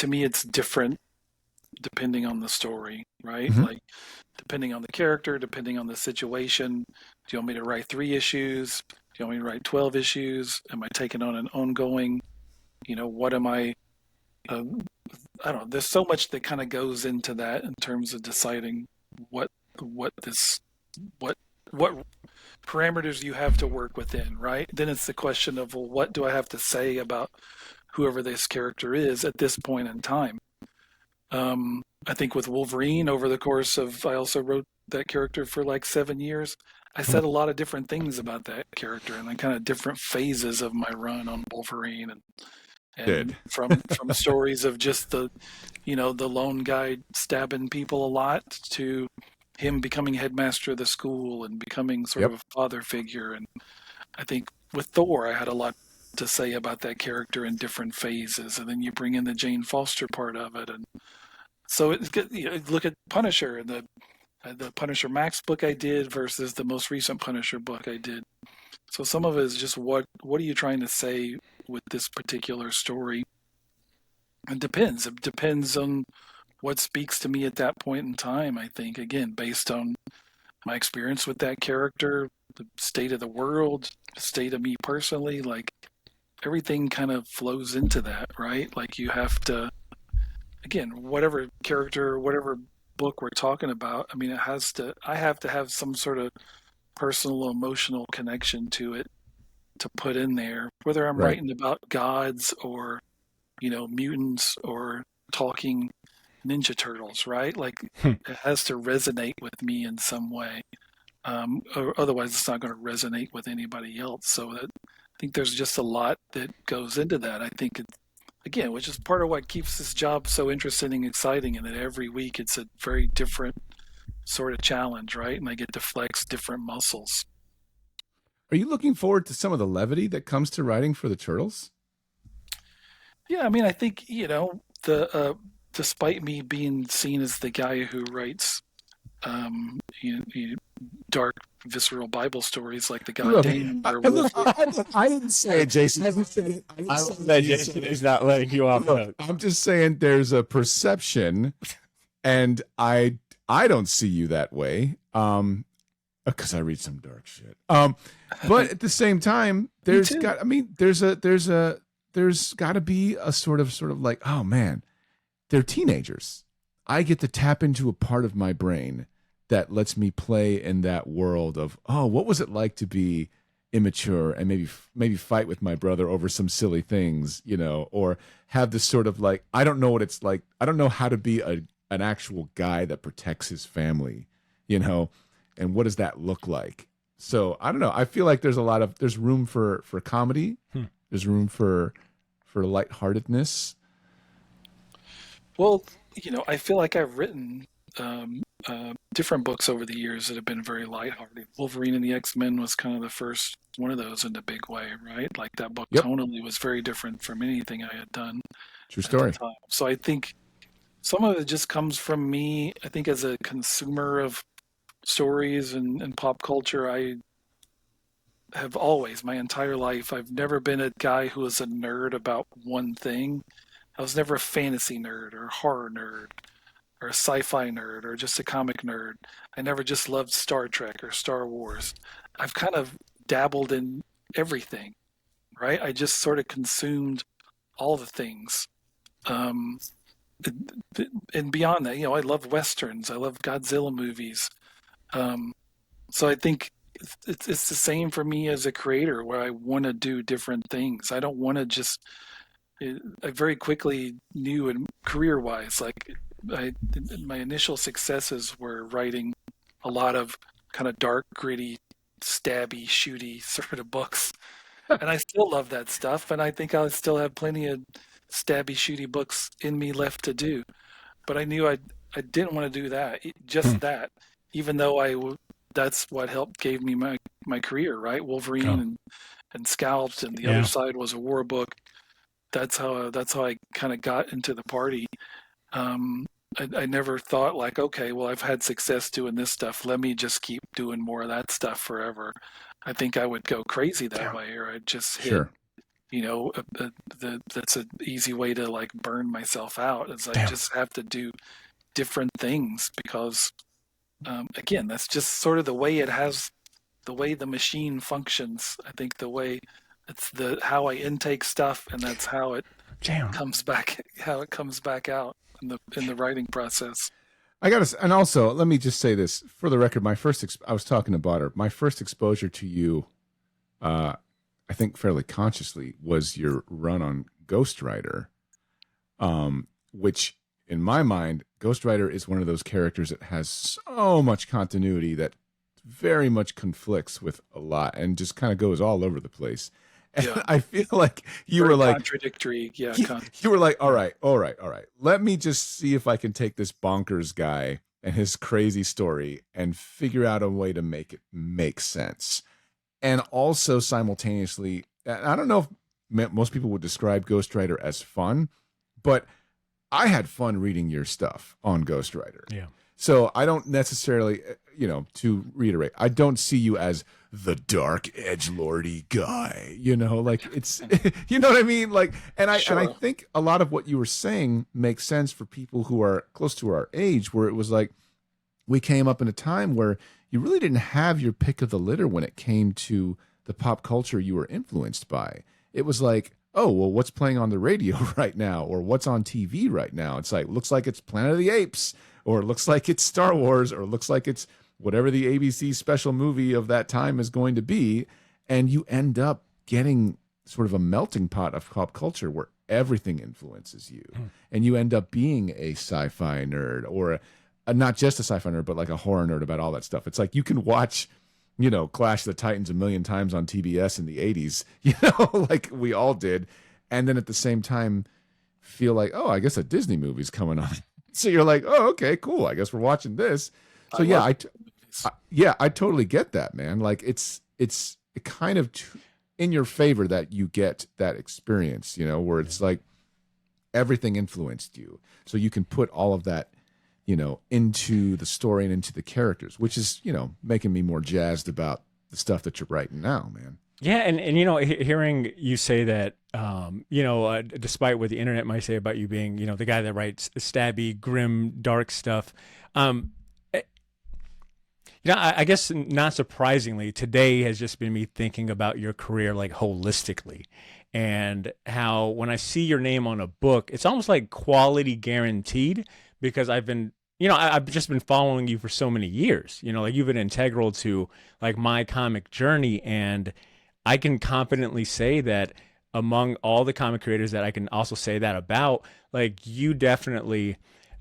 me, it's different depending on the story, right? Mm-hmm. Like, depending on the character, depending on the situation. Do you want me to write 3 issues? Do you want me to write 12 issues? Am I taking on an ongoing, what am I, I don't know. There's so much that kind of goes into that in terms of deciding what parameters you have to work within, right? Then it's the question of, well, what do I have to say about whoever this character is at this point in time? I think with Wolverine, over the course of, I also wrote that character for like 7 years. I said a lot of different things about that character and then kind of different phases of my run on Wolverine, and from stories of just the lone guy stabbing people a lot, to him becoming headmaster of the school and becoming sort of a father figure. And I think with Thor, I had a lot to say about that character in different phases, and then you bring in the Jane Foster part of it, and so look at Punisher and the Punisher Max book I did versus the most recent Punisher book I did. So some of it is just what are you trying to say with this particular story? It depends. It depends on what speaks to me at that point in time, I think, again, based on my experience with that character, the state of the world, the state of me personally, like everything kind of flows into that, right? Like you have to, again, whatever character, whatever book we're talking about, I mean, I have to have some sort of personal emotional connection to it to put in there, whether I'm writing about gods or, mutants, or talking Ninja Turtles, right? Like Hmm. it has to resonate with me in some way. Or otherwise it's not going to resonate with anybody else. So I think there's just a lot that goes into that. I think it, again, which is part of what keeps this job so interesting and exciting, and that every week it's a very different sort of challenge, right? And I get to flex different muscles. Are you looking forward to some of the levity that comes to writing for the Turtles? Yeah, I mean, I think, the despite me being seen as the guy who writes dark, visceral Bible stories like the God Look, Damon or I didn't say it, Jason. I didn't say it. I love that Jason is not letting you off. Look, I'm just saying there's a perception, and I don't see you that way. Because I read some dark shit. But at the same time, there's got to be a sort of like, oh man, they're teenagers. I get to tap into a part of my brain that lets me play in that world of, oh, what was it like to be immature and maybe fight with my brother over some silly things, or have this sort of like, I don't know what it's like. I don't know how to be an actual guy that protects his family, and what does that look like? So I don't know. I feel like there's room for comedy. There's room for lightheartedness. Well, I feel like I've written different books over the years that have been very lighthearted. Wolverine and the X-Men was kind of the first one of those in a big way, right? Like that book tonally was very different from anything I had done. True story. At the time. So I think some of it just comes from me. I think as a consumer of stories and pop culture, I have always, my entire life, I've never been a guy who was a nerd about one thing. I was never a fantasy nerd or a horror nerd or a sci-fi nerd or just a comic nerd. I never just loved Star Trek or Star Wars. I've kind of dabbled in everything, right? I just sort of consumed all the things. And beyond that, I love Westerns. I love Godzilla movies. So I think it's the same for me as a creator, where I want to do different things. I don't want to just. I very quickly knew, and career-wise, like my initial successes were writing a lot of kind of dark, gritty, stabby, shooty sort of books, and I still love that stuff. And I think I still have plenty of stabby, shooty books in me left to do. But I knew I didn't want to do that, just that. Even though that's what gave me my career, right? Wolverine and Scalped, and the other side was a war book. That's how I kind of got into the party. I never thought like, okay, well, I've had success doing this stuff. Let me just keep doing more of that stuff forever. I think I would go crazy that way, or I'd just hit, that's an easy way to like burn myself out. Is I just have to do different things because, again, that's just sort of the way the machine functions. I think the way. It's how I intake stuff, and that's how it comes back out in the writing process. And also let me just say this for the record. I was talking to Badr. My first exposure to you, I think fairly consciously, was your run on Ghost Rider, which in my mind, Ghost Rider is one of those characters that has so much continuity that very much conflicts with a lot and just kind of goes all over the place. And I feel like you were like contradictory. Yeah. You were like, all right. Let me just see if I can take this bonkers guy and his crazy story and figure out a way to make it make sense. And also simultaneously, I don't know if most people would describe Ghost Rider as fun, but I had fun reading your stuff on Ghost Rider. Yeah. So I don't necessarily, to reiterate, I don't see you as the dark edgelordy guy, like it's, you know what I mean? Like, and I think a lot of what you were saying makes sense for people who are close to our age, where it was like, we came up in a time where you really didn't have your pick of the litter when it came to the pop culture you were influenced by. It was like, oh, well, what's playing on the radio right now? Or what's on TV right now? It's like, looks like it's Planet of the Apes, or it looks like it's Star Wars, or it looks like it's whatever the ABC special movie of that time is going to be. And you end up getting sort of a melting pot of pop culture where everything influences you, and you end up being a sci-fi nerd, or not just a sci-fi nerd, but like a horror nerd about all that stuff. It's like you can watch, Clash of the Titans a million times on TBS in the 80s, like we all did, and then at the same time feel like, oh, I guess a Disney movie's coming on. So you're like, oh, okay, cool. I guess we're watching this. So I totally get that, man. Like it's kind of in your favor that you get that experience, where it's like everything influenced you. So you can put all of that, into the story and into the characters, which is, making me more jazzed about the stuff that you're writing now, man. Yeah, and hearing you say that, despite what the internet might say about you being, the guy that writes stabby, grim, dark stuff, I guess not surprisingly, today has just been me thinking about your career like holistically, and how when I see your name on a book, it's almost like quality guaranteed, because I've been, I've just been following you for so many years, like you've been integral to like my comic journey, and I can confidently say that among all the comic creators that I can also say that about, like you definitely,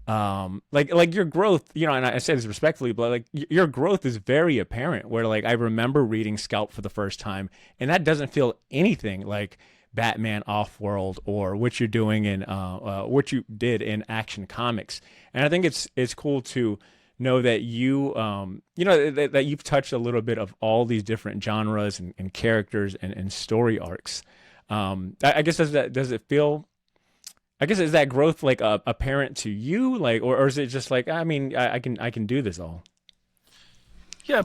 like your growth, and I say this respectfully, but like your growth is very apparent, where like I remember reading Scalp for the first time, and that doesn't feel anything like Batman Off-World or what you're doing in what you did in Action Comics. And I think it's cool to know that you that you've touched a little bit of all these different genres and characters and story arcs. I guess does it feel, I guess, is that growth like apparent to you, like, or is it just like, I mean, I can do this all? Yeah,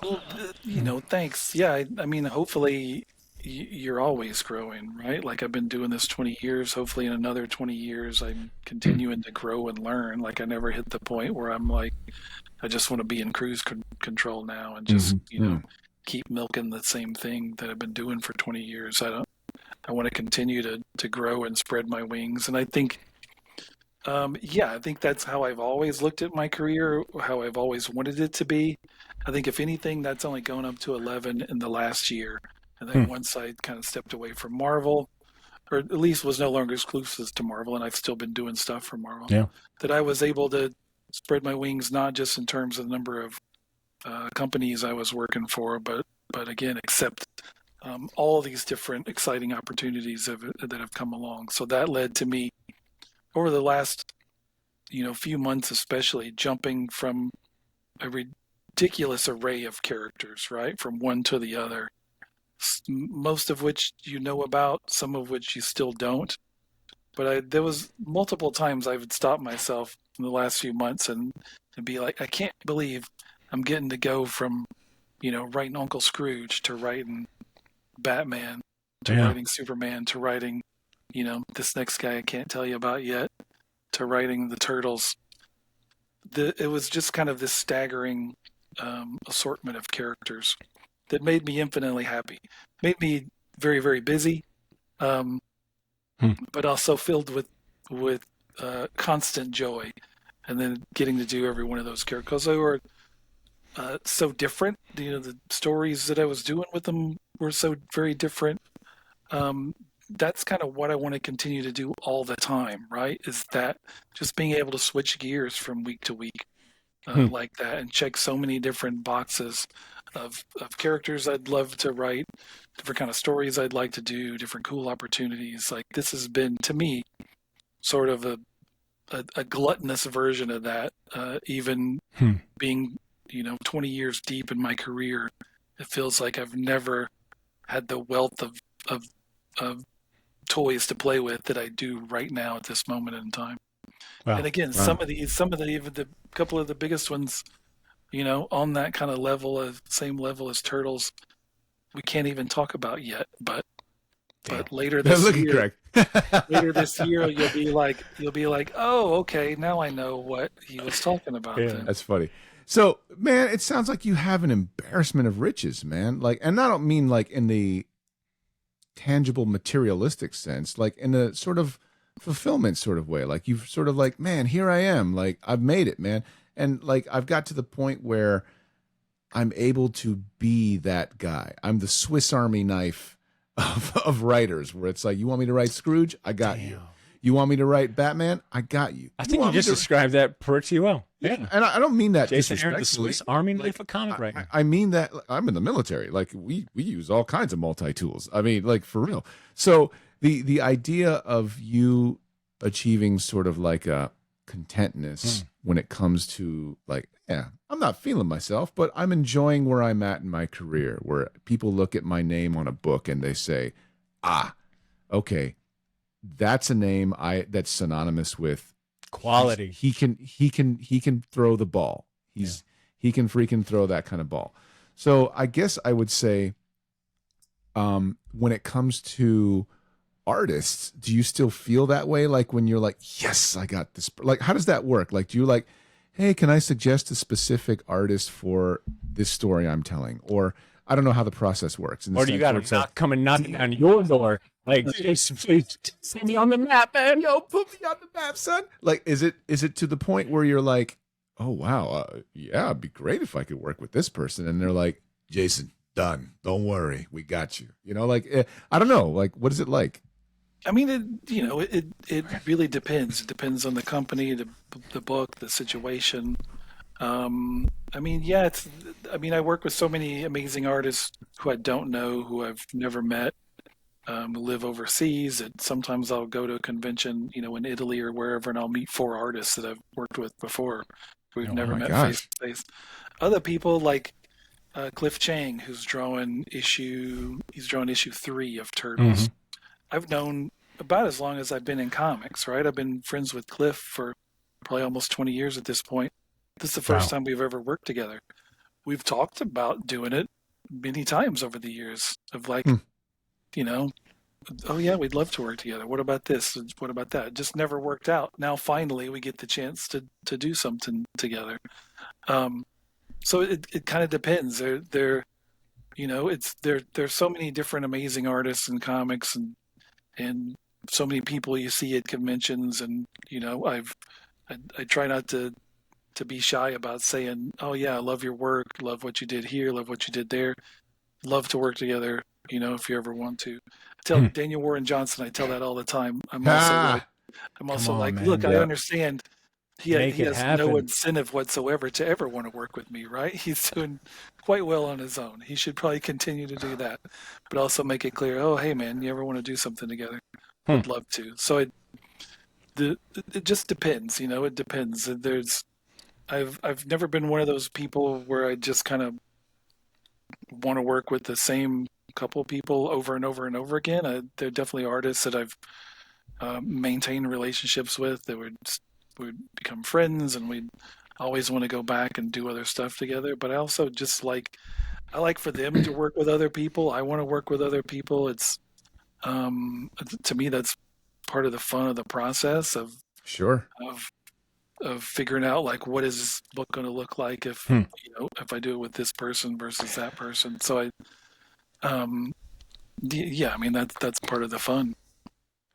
thanks. Yeah, I mean, hopefully you're always growing, right? Like I've been doing this 20 years. Hopefully in another 20 years, I'm continuing to grow and learn. Like I never hit the point where I'm like, I just want to be in cruise control now and just, keep milking the same thing that I've been doing for 20 years. I want to continue to grow and spread my wings. And I think, I think that's how I've always looked at my career, how I've always wanted it to be. I think if anything, that's only gone up to 11 in the last year. And then once I kind of stepped away from Marvel, or at least was no longer exclusive to Marvel, and I've still been doing stuff for Marvel, that I was able to spread my wings, not just in terms of the number of companies I was working for, but again, accept all these different exciting opportunities that have come along. So that led to me over the last, few months, especially jumping from a ridiculous array of characters, right? From one to the other, most of which you know about, some of which you still don't. But there was multiple times I would stop myself in the last few months and be like, I can't believe I'm getting to go from, writing Uncle Scrooge to writing Batman to writing Superman to writing, this next guy I can't tell you about yet, to writing the Turtles. It was just kind of this staggering assortment of characters that made me infinitely happy, made me very, very busy, but also filled with constant joy. And then getting to do every one of those characters, they were so different. The stories that I was doing with them were so very different. That's kind of what I want to continue to do all the time, right? Is that just being able to switch gears from week to week like that and check so many different boxes of characters I'd love to write, different kind of stories I'd like to do, different cool opportunities. Like this has been, to me, sort of a gluttonous version of that, even being, 20 years deep in my career. It feels like I've never had the wealth of toys to play with that I do right now at this moment in time. Wow. And again, some of the couple of the biggest ones, on that kind of level, same level as Turtles, we can't even talk about yet. But later this year, you'll be like, oh, okay, now I know what he was talking about. Yeah, that's funny. So, man, it sounds like you have an embarrassment of riches, man. Like, and I don't mean like in the tangible materialistic sense, like in a sort of fulfillment sort of way. Like you've sort of like, man, here I am. Like I've made it, man. And like I've got to the point where I'm able to be that guy. I'm the Swiss Army knife of writers, where it's like, you want me to write Scrooge? I got you. You want me to write Batman? I got you. I think you just described that pretty well. Yeah. And I don't mean that Jason Aaron, the disrespectfully. Swiss Army knife of comic writing. I mean that I'm in the military. Like we use all kinds of multi-tools. I mean, like for real. So the idea of you achieving sort of like a contentness when it comes to like, yeah, I'm not feeling myself, but I'm enjoying where I'm at in my career, where people look at my name on a book and they say, okay, that's a name that's synonymous with quality. He can throw the ball. He can freaking throw that kind of ball. So I guess I would say, when it comes to artists, do you still feel that way? Like when you're like, yes, I got this. Like, how does that work? Like, do you like, hey, can I suggest a specific artist for this story I'm telling? Or I don't know how the process works. Or do you got to come knocking on your door? Like, Jason, please put me on the map, man. Yo, put me on the map, son. Like, is it to the point where you're like, oh, wow, yeah, it'd be great if I could work with this person. And they're like, Jason, done. Don't worry. We got you. You know, like, I don't know. Like, what is it like? I mean, it really depends. It depends on the company, the book, the situation. I mean, yeah, I work with so many amazing artists who I don't know, who I've never met, who live overseas. And sometimes I'll go to a convention, in Italy or wherever, and I'll meet 4 artists that I've worked with before. We've never met face to face. Other people like Cliff Chang, who's drawing issue 3 of Turtles. Mm-hmm. I've known about as long as I've been in comics, right? I've been friends with Cliff for probably almost 20 years at this point. This is the first time we've ever worked together. We've talked about doing it many times over the years of like, oh yeah, we'd love to work together. What about this? What about that? It just never worked out. Now finally we get the chance to do something together. So it kind of depends. There's so many different amazing artists in comics and so many people you see at conventions, and I try not to be shy about saying, oh yeah, I love your work, love what you did here, love what you did there, love to work together, if you ever want to. Tell Daniel Warren Johnson, I tell that all the time. I'm also like, man, look, I understand he has no incentive whatsoever to ever want to work with me, right? He's doing quite well on his own. He should probably continue to do that, but also make it clear, oh, hey man, you ever want to do something together? I'd love to. So it just depends, it depends. I've never been one of those people where I just kind of want to work with the same couple people over and over and over again. There are definitely artists that I've maintained relationships with that would become friends, and we'd always want to go back and do other stuff together. But I also just I like for them to work with other people. I want to work with other people. It's to me, that's part of the fun of the process of figuring out like, what is this book going to look like if if I do it with this person versus that person. So I mean that's part of the fun.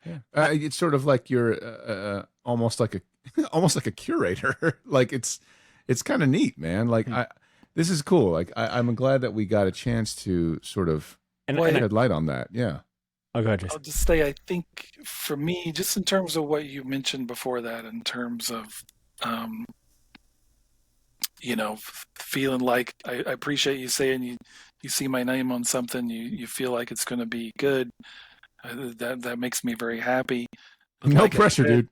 Yeah, it's sort of like you're almost like a curator. Like it's kind of neat, man. Like this is cool. Like I'm glad that we got a chance to sort of shed light on that. Yeah. Oh, go ahead, I'll just say, I think for me, just in terms of what you mentioned before that, in terms of, feeling like I appreciate you saying you see my name on something, you feel like it's going to be good. That makes me very happy. But no pressure, dude.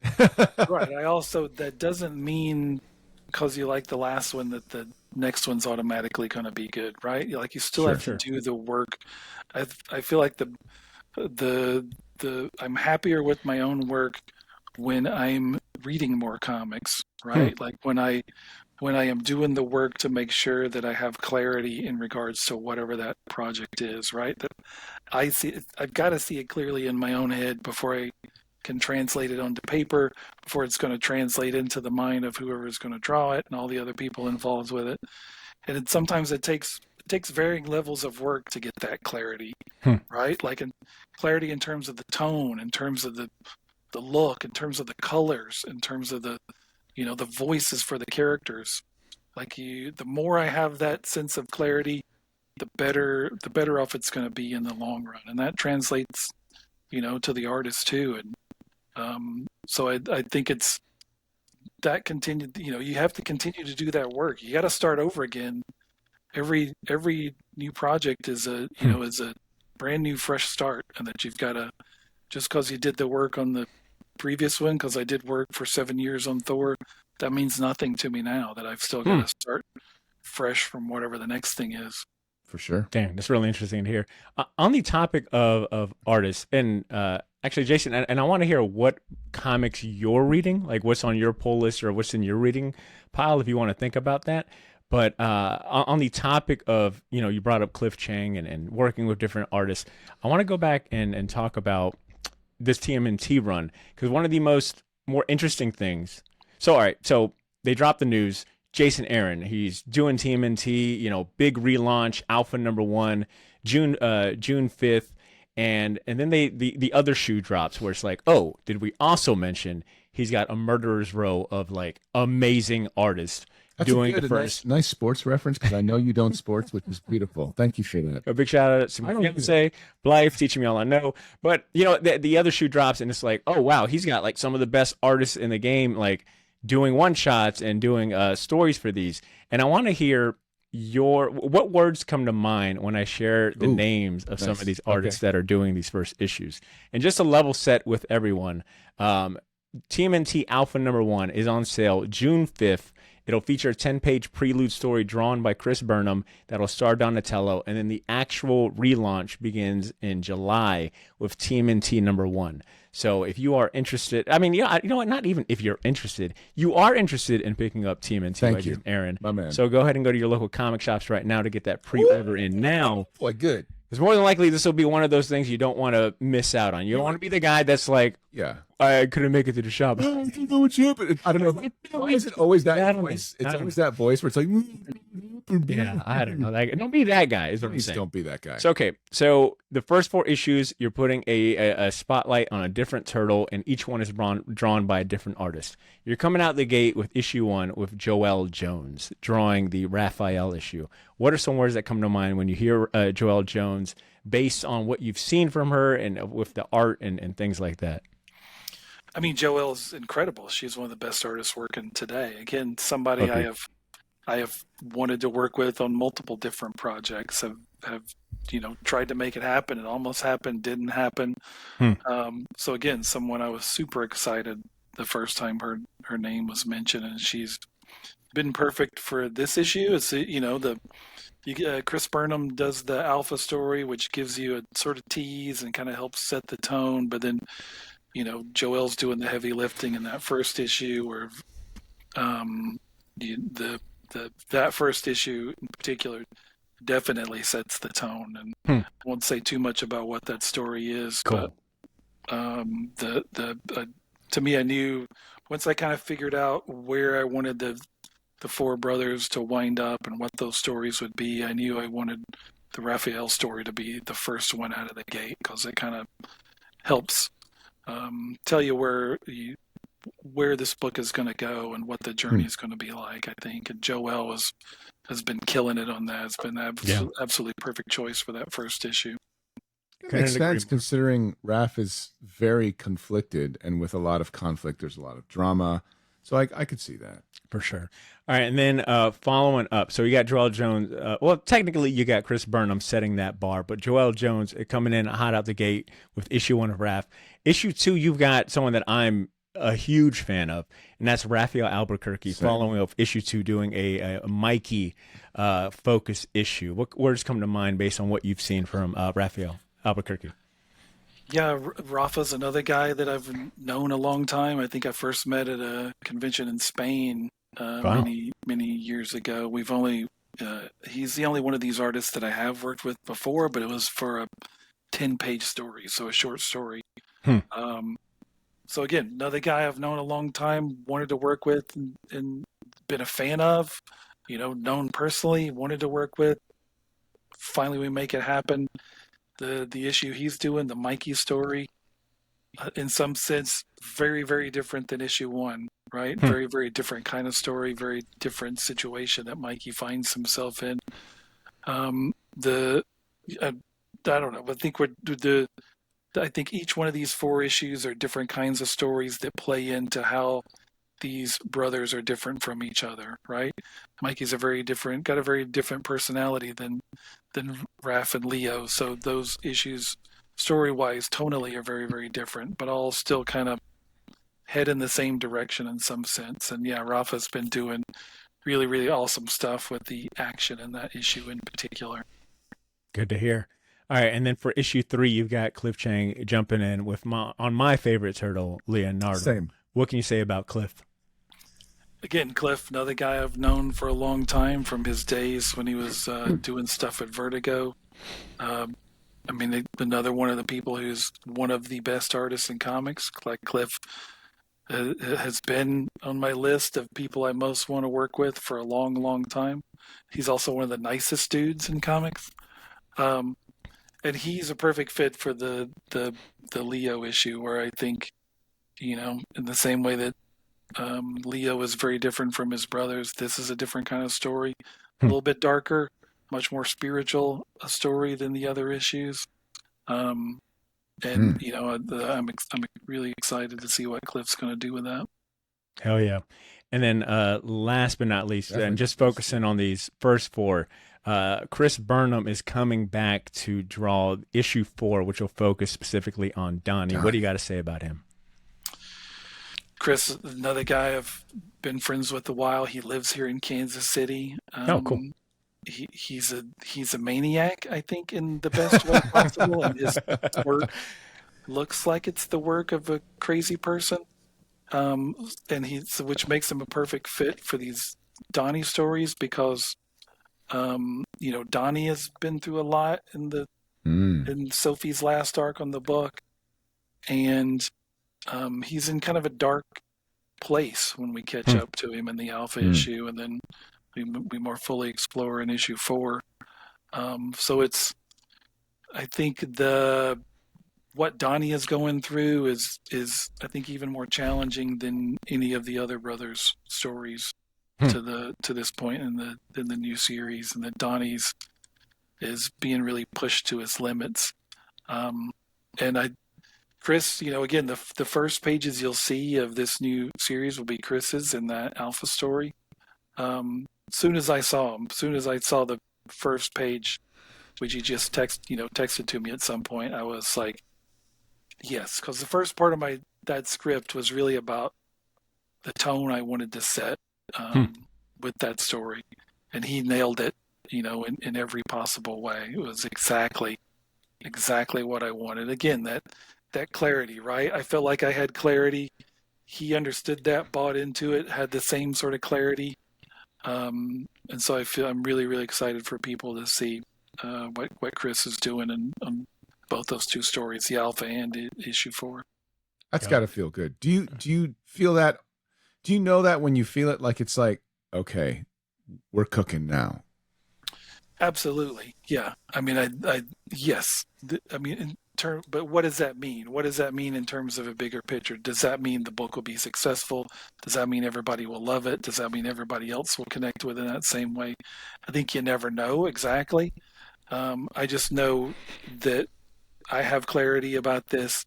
Right. That doesn't mean because you like the last one that the next one's automatically going to be good, right? Like you still have to do the work. I feel like I'm happier with my own work when I'm reading more comics, right? Like when I am doing the work to make sure that I have clarity in regards to whatever that project is, right? That I've got to see it clearly in my own head before I can translate it onto paper, before it's going to translate into the mind of whoever is going to draw it and all the other people involved with it. And sometimes it takes varying levels of work to get that clarity, right? Like clarity in terms of the tone, in terms of the look, in terms of the colors, in terms of the voices for the characters. Like the more I have that sense of clarity, the better off it's going to be in the long run. And that translates, to the artist too. And So I think it's that continued. You have to continue to do that work. You got to start over again. Every new project is a brand new fresh start, and that you've got to, just because you did the work on the previous one, because I did work for 7 years on Thor, that means nothing to me now. That I've still got to start fresh from whatever the next thing is. For sure. Dang, that's really interesting to hear. On the topic of artists, and actually, Jason, and I want to hear what comics you're reading, like what's on your pull list or what's in your reading pile, if you want to think about that. But on the topic of, you brought up Cliff Chang and working with different artists, I want to go back and talk about this TMNT run, because one of the more interesting things. So, all right, so they dropped the news. Jason Aaron, he's doing TMNT, big relaunch, Alpha #1, June 5th, and then the other shoe drops where it's like, oh, did we also mention he's got a murderer's row of like amazing artists doing the first nice sports reference, because I know you don't sports, which is beautiful. Thank you for that. A big shout out to my fiance, Blythe, teaching me all I know. But the other shoe drops, and it's like, oh wow, he's got like some of the best artists in the game, like doing one shots and doing stories for these. And I want to hear what words come to mind when I share the names of some of these artists that are doing these first issues. And just a level set with everyone, TMNT Alpha #1 is on sale June 5th. It'll feature a 10-page prelude story drawn by Chris Burnham that'll star Donatello, and then the actual relaunch begins in July with TMNT #1. So if you are interested, I mean, you know what? Not even if you're interested, you are interested in picking up TMNT by Jason Aaron. My man. So go ahead and go to your local comic shops right now to get that pre-order in now. Boy, good. Because more than likely, this will be one of those things you don't want to miss out on. You don't want to be the guy that's like, I couldn't make it to the shop. I don't know what happened. I don't know. Why is it always that voice? It's always that voice where it's like, yeah, I don't know. Don't be that guy, is what I'm saying. Don't be that guy. So, okay. So the first 4 issues, you're putting a spotlight on a different turtle, and each one is drawn by a different artist. You're coming out the gate with issue 1 with Joelle Jones drawing the Raphael issue. What are some words that come to mind when you hear Joelle Jones, based on what you've seen from her and with the art and things like that? I mean, Joelle's incredible. She's one of the best artists working today. Again, somebody I have wanted to work with on multiple different projects. Have tried to make it happen. It almost happened, didn't happen. So again, someone I was super excited the first time her name was mentioned, and she's been perfect for this issue. It's Chris Burnham does the alpha story, which gives you a sort of tease and kind of helps set the tone, but then Joelle's doing the heavy lifting in that first issue, where that first issue in particular definitely sets the tone. And I won't say too much about what that story is, cool. But to me, I knew once I kind of figured out where I wanted the 4 brothers to wind up and what those stories would be, I knew I wanted the Raphael story to be the first one out of the gate, because it kind of helps tell you where this book is going to go and what the journey is going to be like, I think. And Joelle has been killing it on that. It's been absolutely perfect choice for that first issue. It makes sense, considering Raph is very conflicted, and with a lot of conflict, there's a lot of drama. So I could see that. For sure. All right, and then following up, so you got Joelle Jones. Well, technically, you got Chris Burnham setting that bar, but Joelle Jones coming in hot out the gate with issue 1 of Raph. Issue 2, you've got someone that I'm a huge fan of, and that's Raphael Albuquerque, following up issue 2, doing a Mikey focus issue. What words come to mind based on what you've seen from Raphael Albuquerque? Yeah, Rafa's another guy that I've known a long time. I think I first met at a convention in Spain many years ago. He's the only one of these artists that I have worked with before, but it was for a 10-page story, so a short story. So again, another guy I've known a long time, wanted to work with and been a fan of, known personally, wanted to work with. Finally, we make it happen. The issue he's doing, the Mikey story, in some sense, very, very different than issue 1, right? Very, very different kind of story, very different situation that Mikey finds himself in. I don't know. I think I think each one of these 4 issues are different kinds of stories that play into how these brothers are different from each other, right? Mikey's got a very different personality than Raph and Leo. So those issues, story-wise, tonally, are very, very different, but all still kind of head in the same direction in some sense. And yeah, Rafa's been doing really, really awesome stuff with the action in that issue in particular. Good to hear. All right, and then for issue 3, you've got Cliff Chang jumping in with my favorite turtle, Leonardo. Same. What can you say about Cliff? Again, Cliff, another guy I've known for a long time from his days when he was doing stuff at Vertigo. I mean, another one of the people who's one of the best artists in comics. Like Cliff has been on my list of people I most want to work with for a long, long time. He's also one of the nicest dudes in comics. And he's a perfect fit for the Leo issue, where I think, in the same way that Leo is very different from his brothers, this is a different kind of story, a little bit darker, much more spiritual a story than the other issues. I'm really excited to see what Cliff's going to do with that. Hell yeah. And then last but not least, and just focusing on these first 4, Chris Burnham is coming back to draw issue 4, which will focus specifically on Donnie. What do you got to say about him? Chris, another guy I've been friends with a while. He lives here in Kansas City. Cool. He's a maniac, I think, in the best way possible, and his work looks like it's the work of a crazy person. Which makes him a perfect fit for these Donnie stories, because Donnie has been through a lot in Sophie's last arc on the book, and he's in kind of a dark place when we catch up to him in the Alpha issue, and then we more fully explore in issue 4. So I think what Donnie is going through is I think even more challenging than any of the other brothers' stories to this point in the new series, and that Donnie's is being really pushed to his limits. Chris, again, the first pages you'll see of this new series will be Chris's in that Alpha story. Soon as I saw the first page, which he just texted to me at some point, I was like, yes, because the first part of that script was really about the tone I wanted to set with that story, and he nailed it, in every possible way. It was exactly what I wanted. Again, that clarity, right? I felt like I had clarity. He understood that, bought into it, had the same sort of clarity. And so I'm really, really excited for people to see what Chris is doing on both those 2 stories, the Alpha and issue 4. That's got to feel good. Do you feel that? Do you know that when you feel it, like it's like, okay, we're cooking now? Absolutely, yeah. I mean, yes. I mean, but what does that mean? What does that mean in terms of a bigger picture? Does that mean the book will be successful? Does that mean everybody will love it? Does that mean everybody else will connect with it in that same way? I think you never know exactly. I just know that I have clarity about this.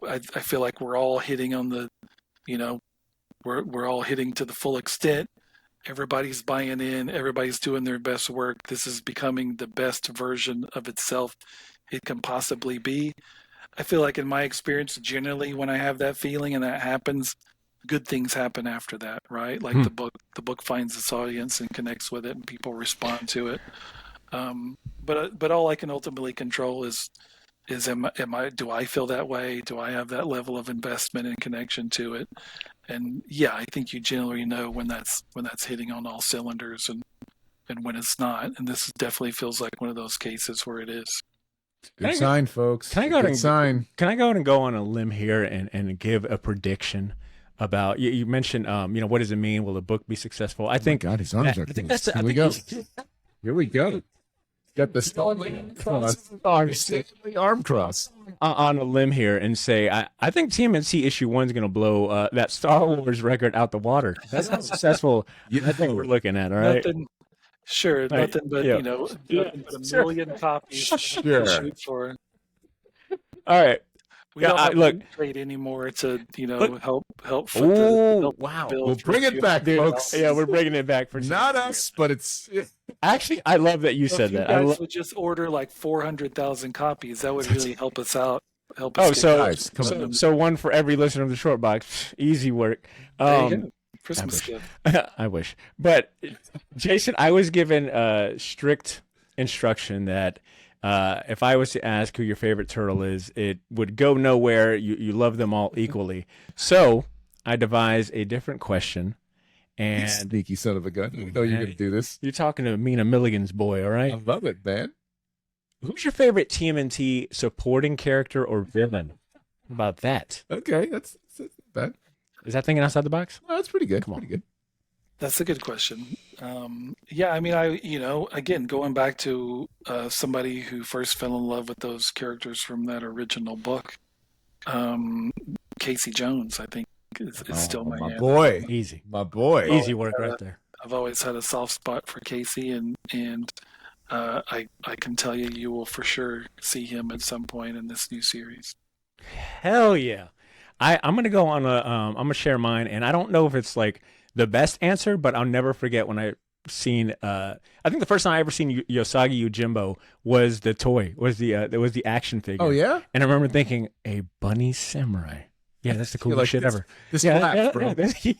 I feel like we're all hitting on the, we're all hitting to the full extent. Everybody's buying in. Everybody's doing their best work. This is becoming the best version of itself it can possibly be. I feel like in my experience, generally when I have that feeling and that happens, good things happen after that, right? Like the book finds its audience and connects with it, and people respond to it. But all I can ultimately control is do I feel that way? Do I have that level of investment and connection to it? And yeah, I think you generally know when that's hitting on all cylinders and when it's not. And this definitely feels like one of those cases where it is. Good sign, folks. Can I go and go on a limb here and give a prediction about? You mentioned, what does it mean? Will the book be successful? I think. God, his arms are closed. Here we go. Here we go. Got the arm cross on a limb here and say I think TMNT issue 1 is going to blow that Star Wars record out the water. That's how successful I think we're looking at. All right. Nothing but nothing but a million copies. Sure. To shoot for. All right. We Yeah, don't have look. Loot Crate anymore to Look. help foot Oh, help wow. bill We'll for bring a it few back, hundred folks. dollars. Yeah, we're bringing it back for Not us, but it's Actually, I love that you So said if you that. guys would just order like 400,000 copies, that would really help us out. Help us Oh, get so Guys, come so, on. so one for every listener of the short box. Easy work. there you go. Christmas I wish. gift. I wish. But Jason, I was given strict instruction that if I was to ask who your favorite turtle is, it would go nowhere. You love them all equally. So I devised a different question. You And sneaky son of a gun. You know you're going to do this. you're talking to Mina Milligan's boy, all right? I love it, man. Who's your favorite TMNT supporting character or villain? How about that? Okay, that's not bad. Is that thinking outside the box? No, that's pretty good. Come on. Pretty good. That's a good question. Yeah, I mean, again, going back to somebody who first fell in love with those characters from that original book, Casey Jones, I think, is still my answer. boy. Easy. My boy. Easy work right there. I've always had a soft spot for Casey, and I can tell you, you will for sure see him at some point in this new series. Hell yeah. I'm gonna go on I'm gonna share mine, and I don't know if it's like the best answer, but I'll never forget when I seen I think the first time I ever seen Yosagi Yojimbo was the toy, was the action figure. Oh, yeah? And I remember thinking, a bunny samurai. Yeah, that's the coolest like shit this- ever. This Yeah, slaps, bro. yeah.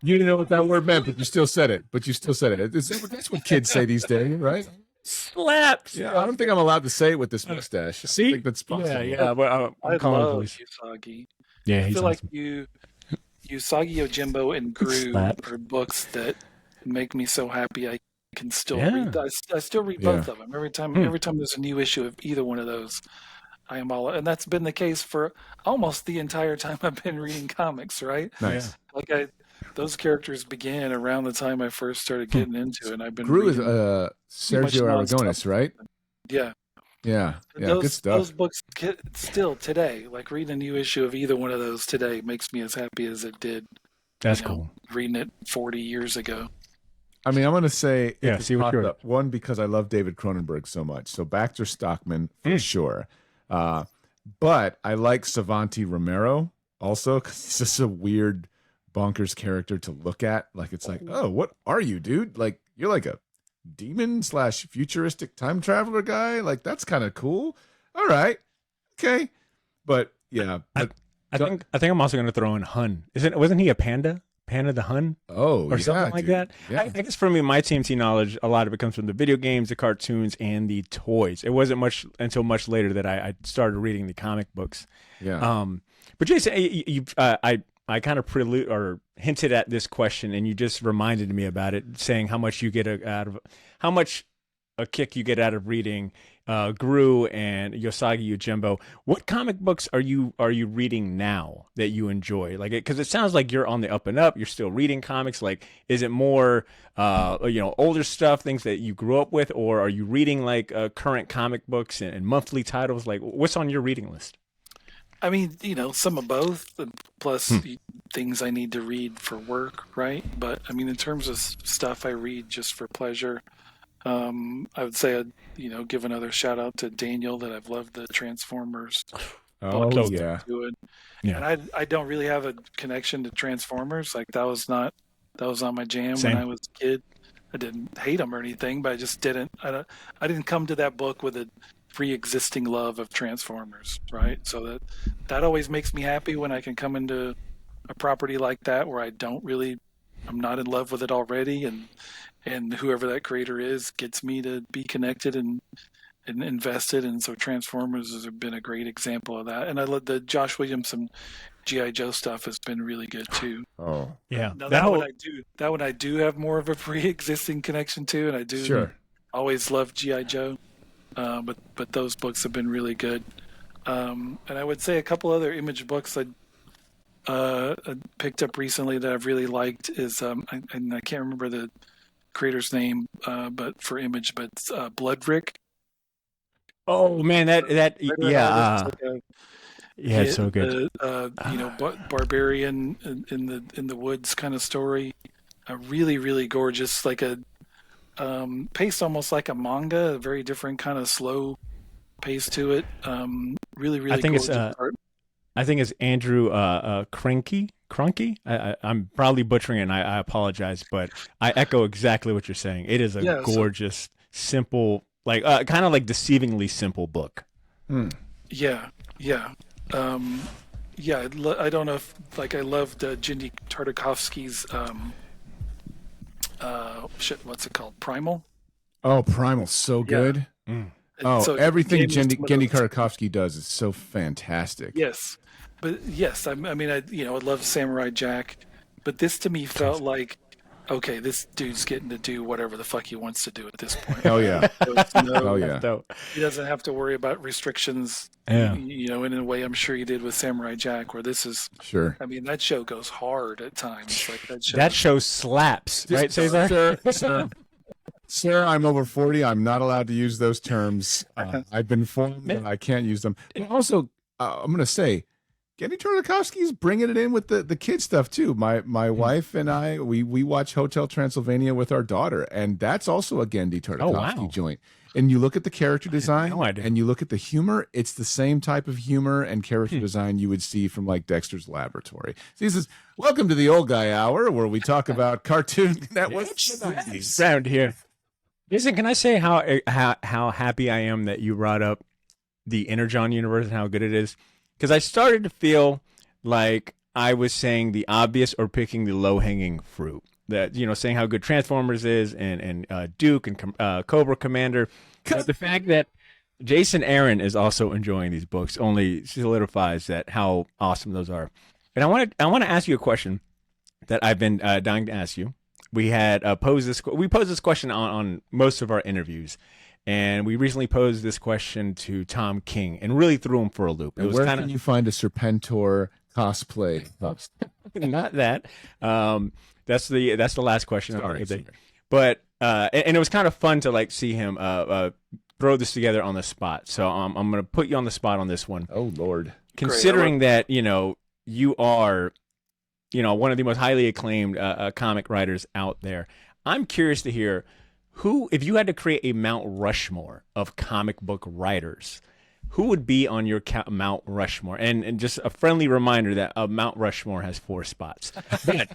You didn't know what that word meant, but you still said it. That's what kids say these days, right? Slaps. Yeah, I don't think I'm allowed to say it with this mustache. I See? think that's possible. Yeah. Well, I I'm calling the love police. Usagi. Yeah, I he's feel awesome. like Usagi Yojimbo and Gru Slap. are books that make me so happy I can still Yeah. read. I still read Yeah. both of them every time. Every time there's a new issue of either one of those, I am all. And that's been the case for almost the entire time I've been reading comics. Right? Nice. Like those characters began around the time I first started getting into it. And I've been Gru is reading, Sergio much Aragonis, nonstop. right? yeah. Yeah. Yeah, those, good stuff. Those books still today, like reading a new issue of either one of those today, makes me as happy as it did. That's you know, cool. Reading it 40 years ago. I mean, I'm going to say Yeah, it just see what popped you're- up. One, because I love David Cronenberg so much. So Baxter Stockman, for sure. But I like Savanti Romero also, because he's just a weird, bonkers character to look at. Like, it's like, oh, what are you, dude? Like, you're like a demon / futuristic time traveler guy. Like, that's kind of cool. All right. Okay. But yeah. I think I'm also gonna throw in Hun. Wasn't he a panda? Panda the Hun? Oh, Or yeah, something like dude. that. Yeah. I guess for me, my TMT knowledge, a lot of it comes from the video games, the cartoons, and the toys. It wasn't much until much later that I started reading the comic books. Yeah. But Jason, I kind of prelude or hinted at this question, and you just reminded me about it, saying how much you get how much a kick you get out of reading Gru and Yosagi Yojimbo. What comic books are you reading now that you enjoy? Like, because it sounds like you're on the up and up. You're still reading comics. Like, is it more older stuff, things that you grew up with, or are you reading like current comic books and monthly titles? Like, what's on your reading list? I mean, some of both, plus things I need to read for work, right? But I mean, in terms of stuff I read just for pleasure, I would say I'd, give another shout out to Daniel that I've loved the Transformers. Oh, book he's yeah. doing. Yeah. And I don't really have a connection to Transformers. Like that was not my jam Same. when I was a kid. I didn't hate them or anything, but I just didn't. I didn't come to that book with a pre-existing love of Transformers, right? So that always makes me happy when I can come into a property like that where I'm not in love with it already, and whoever that creator is gets me to be connected and invested. And so Transformers has been a great example of that. And I love the Josh Williamson G.I. Joe stuff has been really good too. Oh, Yeah. Now that one I do have more of a pre-existing connection to, and I do sure. always love G.I. Joe. But those books have been really good. And I would say a couple other Image books I picked up recently that I've really liked is and I can't remember the creator's name, but for Image, but it's Bloodrick. Oh man, that yeah. Yeah, it's so good. Barbarian in the woods kind of story. Really, really gorgeous, like a paced almost like a manga, a very different kind of slow pace to it. Really, really I think it's gorgeous art. I think it's Andrew Krinky. Crunky? I'm probably butchering it, and I apologize, but I echo exactly what you're saying. It is a Yeah, so gorgeous, simple, like kind of like deceivingly simple book. Hmm. yeah, yeah. Um, yeah, I don't know if like I loved Jindy Tartakovsky's shit. What's it called? Primal. Oh, Primal, so Yeah. good. Mm. Oh, So it everything gave me some of Gendy those. Karakovsky does is so fantastic. Yes, but yes, I mean, I love Samurai Jack, but this to me felt like, okay, this dude's getting to do whatever the fuck he wants to do at this point, Oh right? yeah, There's oh no, yeah, So, he doesn't have to worry about restrictions, yeah. in a way I'm sure he did with Samurai Jack, where this is, sure. I mean, that show goes hard at times, like that show. That show slaps, right, Cesar? Sir, I'm over 40. I'm not allowed to use those terms. I've been informed that I can't use them. But also, I'm going to say, Gendy Tartakovsky's bringing it in with the kid stuff too. My wife and I, we watch Hotel Transylvania with our daughter, and that's also a Gendy Tartakovsky wow. joint. And you look at the character design, no idea. and you look at the humor. It's the same type of humor and character design you would see from like Dexter's Laboratory. So he says, "Welcome to the Old Guy Hour, where we talk about Cartoon Network Around here. Listen, can I say how happy I am that you brought up the Energon universe and how good it is? Because I started to feel like I was saying the obvious or picking the low-hanging fruit. That, saying how good Transformers is and Duke and Cobra Commander. But the fact that Jason Aaron is also enjoying these books only solidifies that how awesome those are. And I want to ask you a question that I've been dying to ask you. We had posed this question on most of our interviews, and we recently posed this question to Tom King and really threw him for a loop. It was Where kind can you find a Serpentor cosplay? not that. That's the last question. Sorry. But and it was kind of fun to like see him throw this together on the spot. So I'm going to put you on the spot on this one. Oh Lord! Considering that you are one of the most highly acclaimed comic writers out there, I'm curious to hear who, if you had to create a Mount Rushmore of comic book writers, who would be on your Mount Rushmore? And just a friendly reminder that Mount Rushmore has 4 spots. But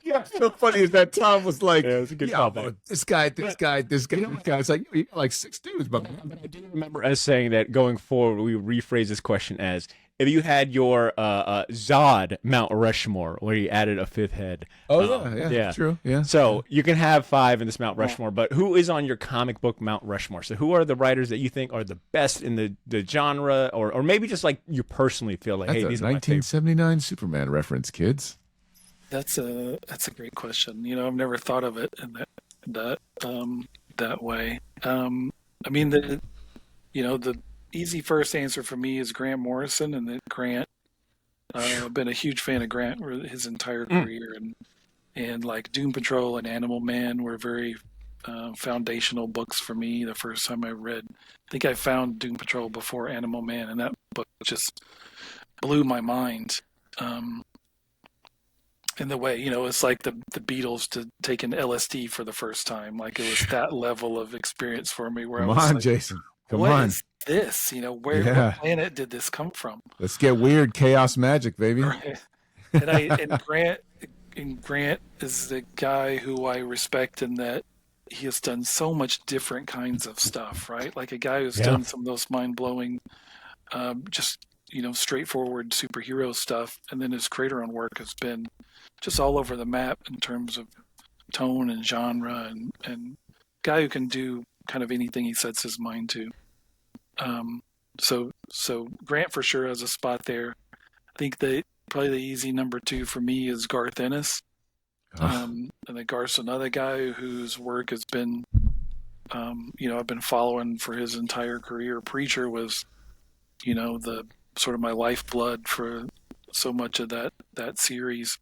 Yeah, so funny is that Tom was like, yeah, it was a good callback. this guy. It's like you got like 6 dudes, but I do remember us saying that going forward, we would rephrase this question as, if you had your Zod Mount Rushmore, where you added a 5th head. yeah, true, yeah. So you can have 5 in this Mount Rushmore, but who is on your comic book Mount Rushmore? So who are the writers that you think are the best in the genre, or maybe just like you personally feel like, That's hey, a these are my favorites. 1979 Superman reference, kids. That's a great question. I've never thought of it in that way. I mean, the easy first answer for me is Grant Morrison, and then Grant. I've been a huge fan of Grant his entire career, and like Doom Patrol and Animal Man were very foundational books for me. The first time I read, I think I found Doom Patrol before Animal Man, and that book just blew my mind. In the way, it's like the Beatles to taking LSD for the first time. Like it was that level of experience for me. Where Come I was on, like, Jason. Come what on. is this? What planet did this come from? Let's get weird. Chaos magic, baby. Right. And Grant is the guy who I respect in that he has done so much different kinds of stuff, right? Like a guy who's done some of those mind-blowing, just straightforward superhero stuff, and then his creator on work has been just all over the map in terms of tone and genre, and guy who can do kind of anything he sets his mind to. So Grant for sure has a spot there. I think probably the easy number 2 for me is Garth Ennis. And then Garth's another guy whose work has been, I've been following for his entire career. Preacher was, the sort of my lifeblood for so much of that series.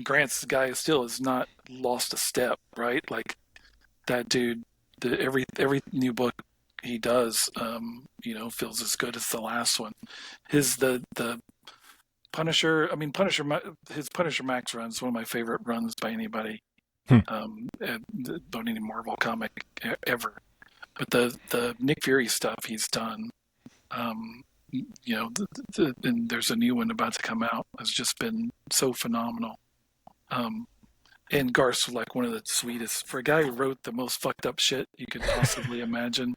Grant's the guy who still has not lost a step, right? Like that dude, every new book he does, feels as good as the last one. The Punisher, his Punisher Max run is one of my favorite runs by anybody. on any Marvel comic ever. But the Nick Fury stuff he's done, and there's a new one about to come out, has just been so phenomenal. And Garth's like one of the sweetest, for a guy who wrote the most fucked up shit you could possibly imagine.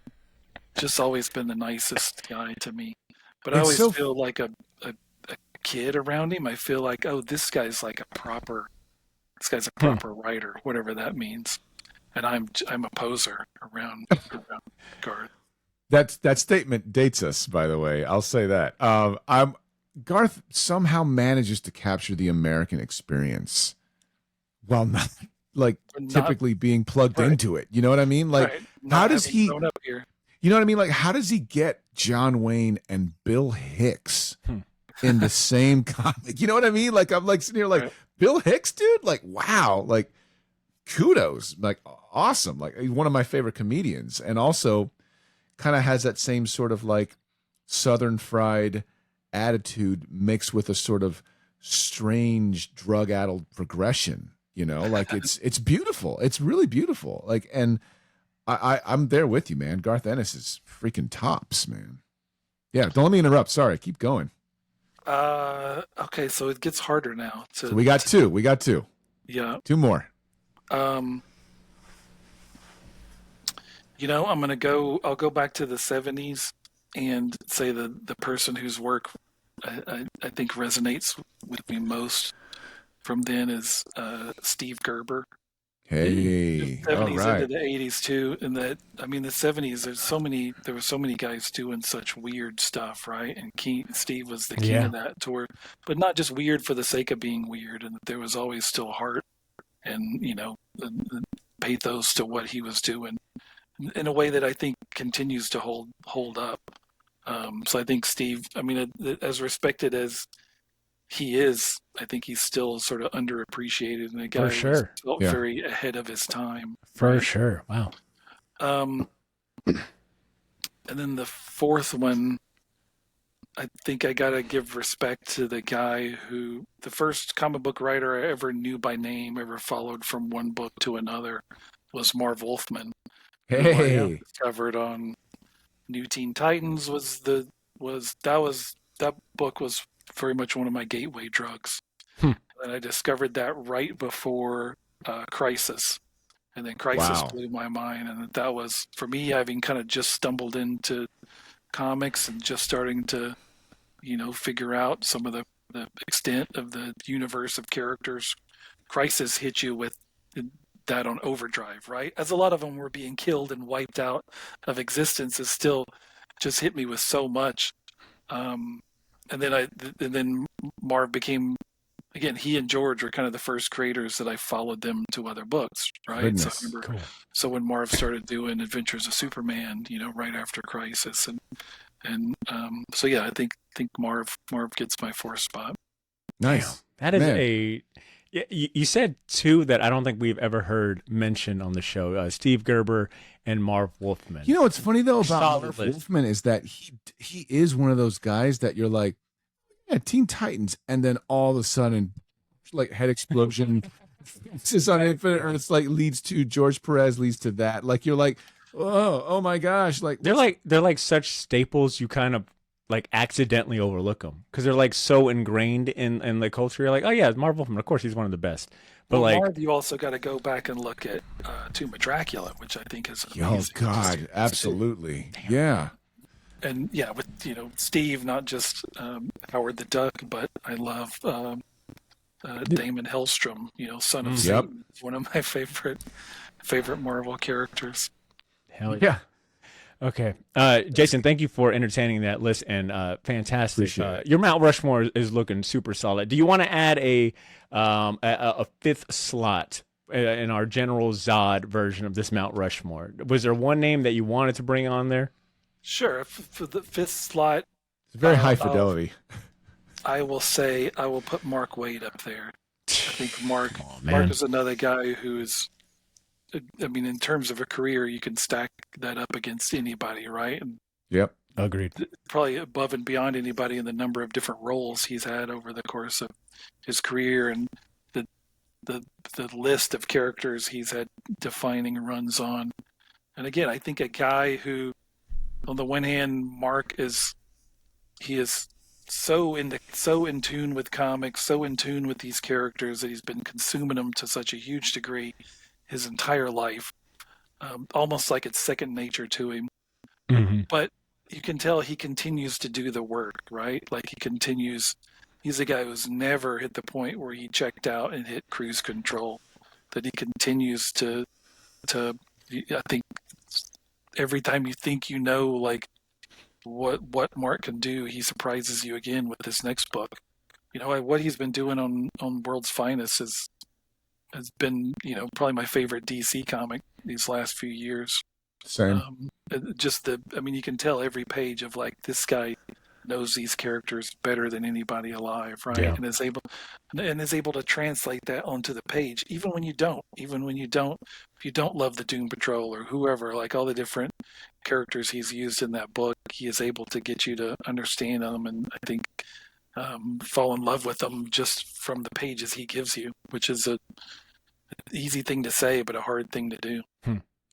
Just always been the nicest guy to me. But I always feel like a kid around him. I feel like, oh, this guy's a proper writer, whatever that means. And I'm a poser around Garth. That statement dates us, by the way. I'll say that. Garth somehow manages to capture the American experience while not typically being plugged into it. You know what I mean? Like, how does he? You know what I mean? Like, how does he get John Wayne and Bill Hicks in the same comic? You know what I mean? Like, I'm like sitting here like, Bill Hicks, dude. Like, wow. Like, kudos. Like, awesome. Like, he's one of my favorite comedians, and also kind of has that same sort of like Southern fried attitude mixed with a sort of strange drug-addled progression. You know, like it's beautiful. It's really beautiful. Like, and I'm there with you, man. Garth Ennis is freaking tops, man. Yeah, don't let me interrupt. Sorry, keep going. Okay, so it gets harder now. So we got two. We got two. Yeah. Two more. I'm gonna go. I'll go back to the '70s and say the person whose work I think resonates with me most from then is Steve Gerber. Hey, the 70s all right. into the 80s too, and the '70s. There were so many guys doing such weird stuff, right? And Steve was the king of that tour, but not just weird for the sake of being weird, and there was always still heart and the pathos to what he was doing in a way that I think continues to hold up. So I think Steve, as respected as he is, I think he's still sort of underappreciated, and a guy who felt very ahead of his time. For sure. Wow. And then the fourth one, I think I gotta give respect to the guy who, the first comic book writer I ever knew by name, ever followed from one book to another, was Marv Wolfman. Hey, discovered on New Teen Titans that book was very much one of my gateway drugs. And I discovered that right before Crisis, and then Crisis blew my mind. And that was, for me, having kind of just stumbled into comics and just starting to, figure out some of the extent of the universe of characters. Crisis hit you with that on overdrive, right? As a lot of them were being killed and wiped out of existence, it still just hit me with so much. And then Marv became, again, he and George were kind of the first creators that I followed them to other books, right? Goodness. So when Marv started doing Adventures of Superman, right after Crisis, and so yeah, I think Marv gets my fourth spot. Nice. That is you said two that I don't think we've ever heard mentioned on the show: Steve Gerber and Marv Wolfman. You know what's funny though about Marv Wolfman is that he is one of those guys that you're like, yeah, Teen Titans, and then all of a sudden, like head explosion, is on Infinite Earths, like leads to George Perez, leads to that. Like you're like, oh my gosh, like they're like such staples. You kind of like accidentally overlook them because they're like so ingrained in the culture. You're like, oh yeah, Marv Wolfman, of course he's one of the best. But Marv, you also got to go back and look at Tomb of Dracula, which I think is amazing. Oh God, absolutely, yeah. And yeah, with Steve, not just Howard the Duck, but I love Damon Hellstrom. Son of Satan, one of my favorite Marvel characters. Hell yeah. Okay, Jason, thank you for entertaining that list, and fantastic. Your Mount Rushmore is looking super solid. Do you want to add a fifth slot in our general Zod version of this Mount Rushmore? Was there one name that you wanted to bring on there? Sure. For the fifth slot, it's very high fidelity. I will put Mark Waid up there. I think Mark is another guy who is, in terms of a career, you can stack that up against anybody, right? And yep, agreed. Probably above and beyond anybody in the number of different roles he's had over the course of his career, and the list of characters he's had defining runs on. And again, I think a guy who, on the one hand, Mark is so in tune with comics, so in tune with these characters that he's been consuming them to such a huge degree his entire life, almost like it's second nature to him. Mm-hmm. But you can tell he continues to do the work, right? Like he's a guy who's never hit the point where he checked out and hit cruise control. That he continues to I think every time you think you know like what Mark can do, he surprises you again with this next book. You know, what he's been doing on World's Finest has been, you know, probably my favorite DC comic these last few years. Same. You can tell every page of like, this guy knows these characters better than anybody alive, right? Yeah. And is able to translate that onto the page, even when you don't, if you don't love the Doom Patrol or whoever, like all the different characters he's used in that book, he is able to get you to understand them, and I think fall in love with them just from the pages he gives you, which is an easy thing to say, but a hard thing to do.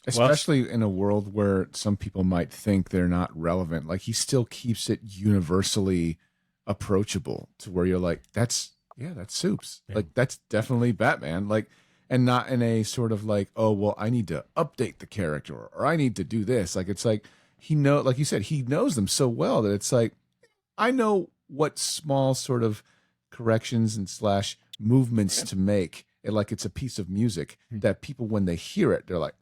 Especially in a world where some people might think they're not relevant. Like, he still keeps it universally approachable to where you're like, that's Soups. Yeah. Like, that's definitely Batman. Like, and not in a sort of like, oh, well, I need to update the character or I need to do this. Like, it's like, like you said, he knows them so well that it's like, I know what small sort of corrections and / movements to make. Like, it's a piece of music that people, when they hear it, they're like,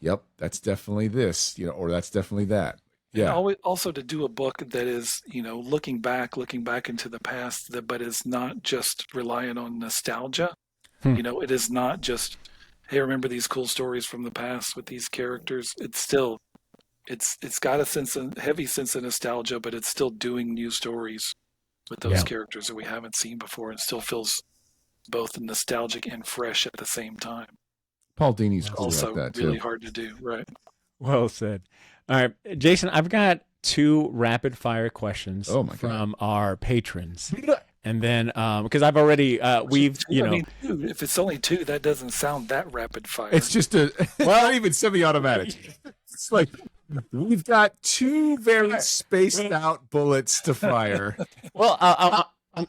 yep, that's definitely this, you know, or that's definitely that. Yeah. And also to do a book that is, you know, looking back into the past, but is not just relying on nostalgia. You know, it is not just, hey, remember these cool stories from the past with these characters. It's still, it's got a heavy sense of nostalgia, but it's still doing new stories with those characters that we haven't seen before, and still feels both nostalgic and fresh at the same time. Paul Dini's cool also like that, really too. hard to do, right? Well said. All right, Jason, I've got 2 rapid fire questions from our patrons. And then, because I've already, dude, if it's only 2, that doesn't sound that rapid fire. It's just not even semi-automatic. It's like, we've got 2 very spaced out bullets to fire. Well,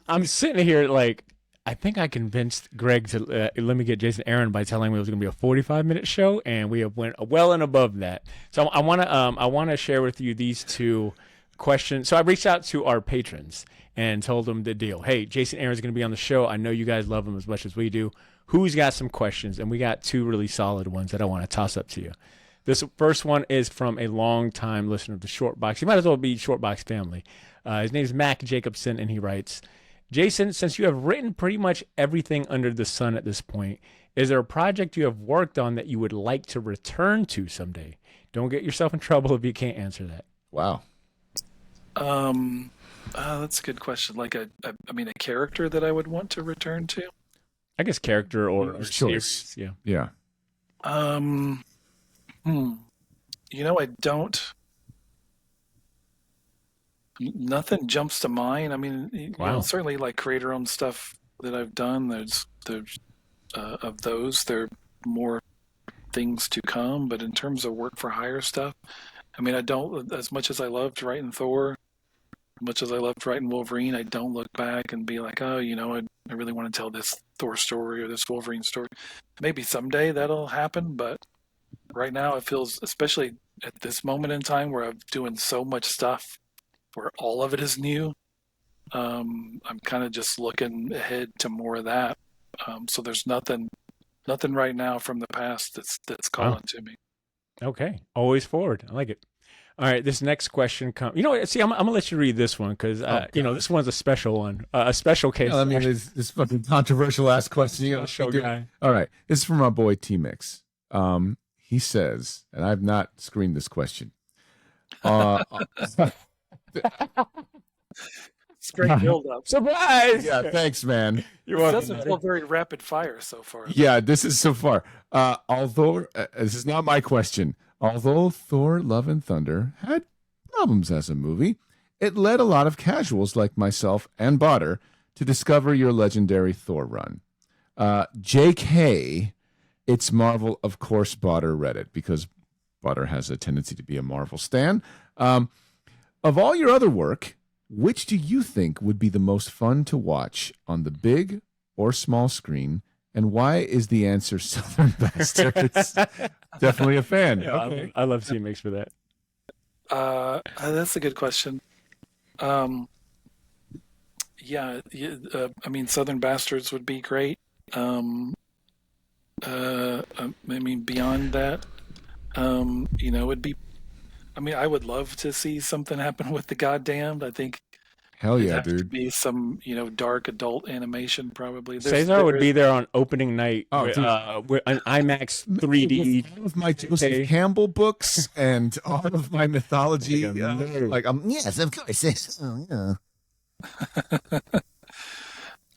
I'm sitting here like, I think I convinced Greg to let me get Jason Aaron by telling me it was going to be a 45-minute show, and we have went well and above that. So I want to share with you these 2 questions. So I reached out to our patrons and told them the deal. Hey, Jason Aaron's going to be on the show. I know you guys love him as much as we do. Who's got some questions? And we got 2 really solid ones that I want to toss up to you. This first one is from a long-time listener of the Short Box. He might as well be Short Box family. His name is Mac Jacobson, and he writes, Jason, since you have written pretty much everything under the sun at this point, is there a project you have worked on that you would like to return to someday? Don't get yourself in trouble if you can't answer that. Wow. That's a good question. Like a character that I would want to return to? I guess character or choice. Yeah. Yeah. You know, I don't. Nothing jumps to mind. I mean, you know, certainly like creator-owned stuff that I've done. There's of those. There are more things to come. But in terms of work for hire stuff, I mean, I don't. As much as I loved writing Thor, as much as I loved writing Wolverine, I don't look back and be like, oh, you know, I really want to tell this Thor story or this Wolverine story. Maybe someday that'll happen, but right now it feels, especially at this moment in time where I'm doing so much stuff, where all of it is new, I'm kind of just looking ahead to more of that. So there's nothing right now from the past that's calling to me. Okay, always forward. I like it. All right, this next question comes. You know what? See, I'm gonna let you read this one because you know this one's a special one, a special case. Yeah, I mean, this fucking controversial ass question. You know, show guy. All right, this is from our boy T Mix. He says, and I've not screened this question. It's great build up. Surprise! Yeah, thanks, man. You're It welcome. doesn't feel very rapid fire so far. Yeah, this is so far. Although this is not my question. Although Thor: Love and Thunder had problems as a movie, it led a lot of casuals like myself and Badr to discover your legendary Thor run. JK, it's Marvel. Of course, Badr read it because Badr has a tendency to be a Marvel stan. Of all your other work, which do you think would be the most fun to watch on the big or small screen? And why is the answer Southern Bastards? Definitely a fan. Yeah, Okay. I love CMX for that. That's a good question. I mean, Southern Bastards would be great. I mean, beyond that, it'd be. I mean, I would love to see something happen with the Goddamned. I think Hell it'd yeah, have to dude. be some, dark adult animation probably. Cesar would be there on opening night Oh, with, dude. with an IMAX 3D. With all of my Joseph Campbell books and all of my mythology. Yes, of course. Oh,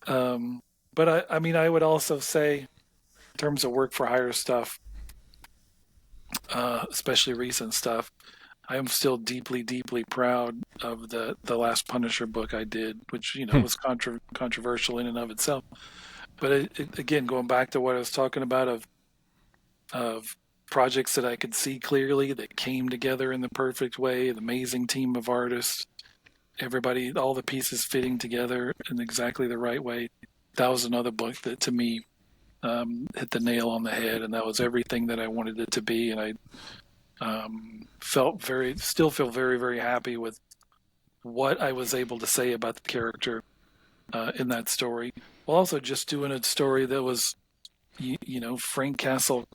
yeah. But I mean, I would also say, in terms of work for hire stuff, especially recent stuff, I am still deeply, deeply proud of the last Punisher book I did, which was controversial in and of itself. But again, going back to what I was talking about of projects that I could see clearly that came together in the perfect way, the amazing team of artists, everybody, all the pieces fitting together in exactly the right way. That was another book that to me hit the nail on the head, and that was everything that I wanted it to be. And I still feel very, very happy with what I was able to say about the character in that story. While also just doing a story that was, Frank Castle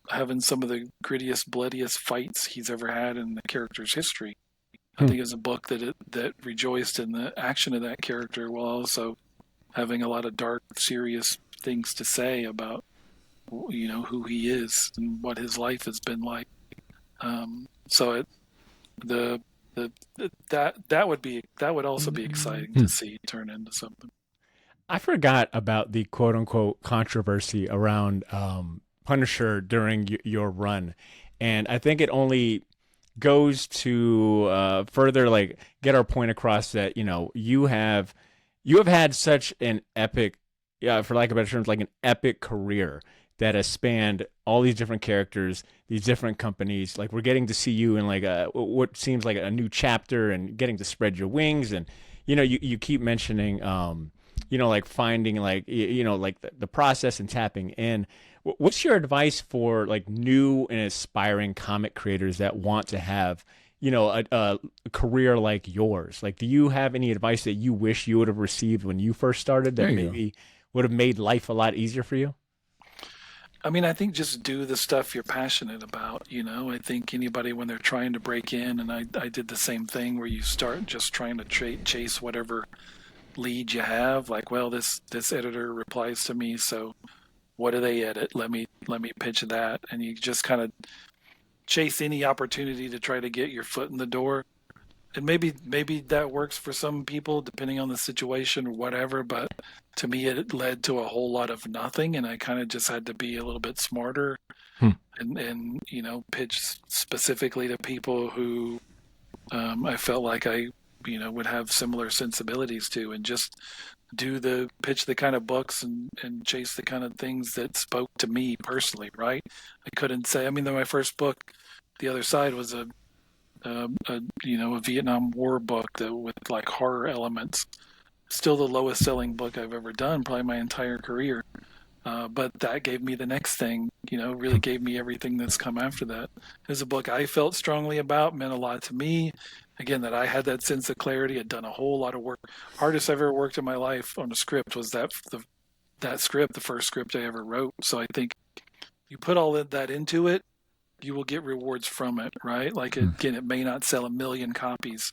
having some of the grittiest, bloodiest fights he's ever had in the character's history. I think it was a book that rejoiced in the action of that character while also having a lot of dark, serious things to say about, who he is and what his life has been like. So that would also be exciting to see turn into something. I forgot about the quote unquote controversy around Punisher during your run, and I think it only goes to further get our point across that you have had such an epic, for lack of better terms, like an epic career that has spanned all these different characters, these different companies. Like, we're getting to see you in what seems like a new chapter and getting to spread your wings. And, you keep mentioning, finding the process and tapping in. What's your advice for new and aspiring comic creators that want to have, a career like yours? Like, do you have any advice that you wish you would have received when you first started that maybe would have made life a lot easier for you? I mean, I think just do the stuff you're passionate about. I think anybody when they're trying to break in, and I did the same thing where you start just trying to chase whatever lead you have. Like, well, this editor replies to me, so what do they edit? Let me pitch that, and you just kind of chase any opportunity to try to get your foot in the door. And maybe that works for some people depending on the situation or whatever, but to me it led to a whole lot of nothing, and I kind of just had to be a little bit smarter and pitch specifically to people who I felt like I would have similar sensibilities to, and just pitch the kind of books and chase the kind of things that spoke to me personally, right? I couldn't say, my first book, The Other Side, was a Vietnam War book that with horror elements. Still the lowest selling book I've ever done, probably my entire career. But that gave me the next thing, really gave me everything that's come after that. It was a book I felt strongly about, meant a lot to me. Again, that I had that sense of clarity, had done a whole lot of work. Hardest I've ever worked in my life on a script was that script, the first script I ever wrote. So I think you put all that into it, you will get rewards from it, right? Again, it may not sell 1 million copies,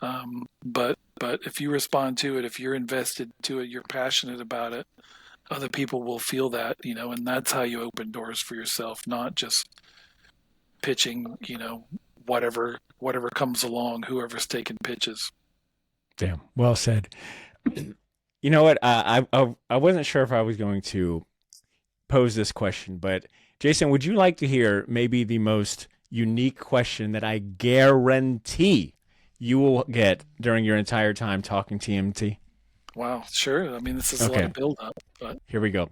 but if you respond to it, if you're invested to it, you're passionate about it, other people will feel that, and that's how you open doors for yourself, not just pitching, whatever comes along, whoever's taking pitches. Damn, well said. You know what? I wasn't sure if I was going to pose this question, but Jason, would you like to hear maybe the most unique question that I guarantee you will get during your entire time talking TMNT? Wow, sure. This is a lot of build up, but here we go.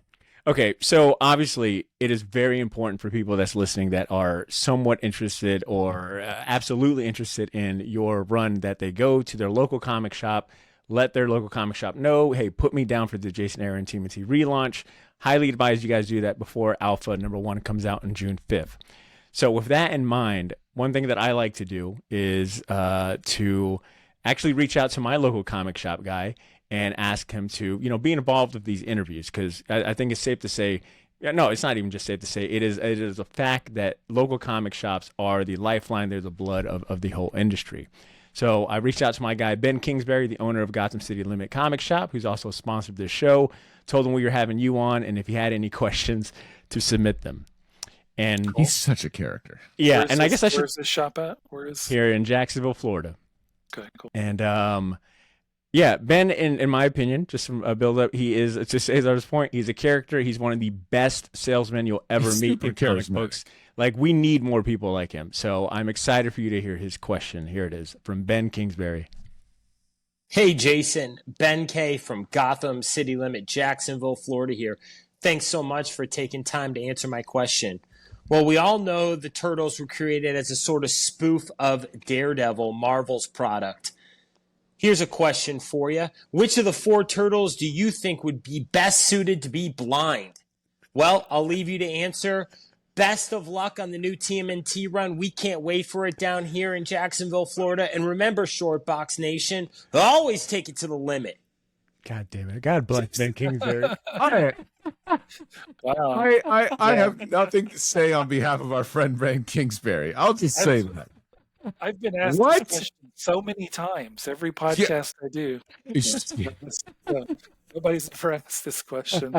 Okay, so obviously it is very important for people that's listening that are somewhat interested or absolutely interested in your run that they go to their local comic shop, let their local comic shop know, hey, put me down for the Jason Aaron TMNT relaunch. Highly advise you guys do that before Alpha #1 comes out on June 5th. So with that in mind, one thing that I like to do is to actually reach out to my local comic shop guy and ask him to, be involved with these interviews, because I think it's safe to say, no, it's not even just safe to say, it is a fact that local comic shops are the lifeline, they're the blood of the whole industry. So I reached out to my guy, Ben Kingsbury, the owner of Gotham City Limit Comic Shop, who's also a sponsor of this show, told him we were having you on, and if he had any questions, to submit them. And he's such a character. Yeah, and I guess I should... Where's this shop at? Here in Jacksonville, Florida. Okay, cool. And yeah, Ben, in my opinion, just from a build-up, he is, to Cesar's point, he's a character. He's one of the best salesmen you'll ever meet in comic books. Like, we need more people like him. So I'm excited for you to hear his question. Here it is from Ben Kingsbury. Hey, Jason. Ben K. from Gotham City Limit, Jacksonville, Florida here. Thanks so much for taking time to answer my question. Well, we all know the Turtles were created as a sort of spoof of Daredevil, Marvel's product. Here's a question for you. Which of the 4 Turtles do you think would be best suited to be blind? Well, I'll leave you to answer. Best of luck on the new TMNT run. We can't wait for it down here in Jacksonville, Florida. And remember, Shortbox Nation, always take it to the limit. God damn it. God bless Ben Kingsbury. Wow. I have nothing to say on behalf of our friend Ben Kingsbury. I'll just say that. I've been asked What? this question so many times. Every podcast I do. Nobody's ever asked this question.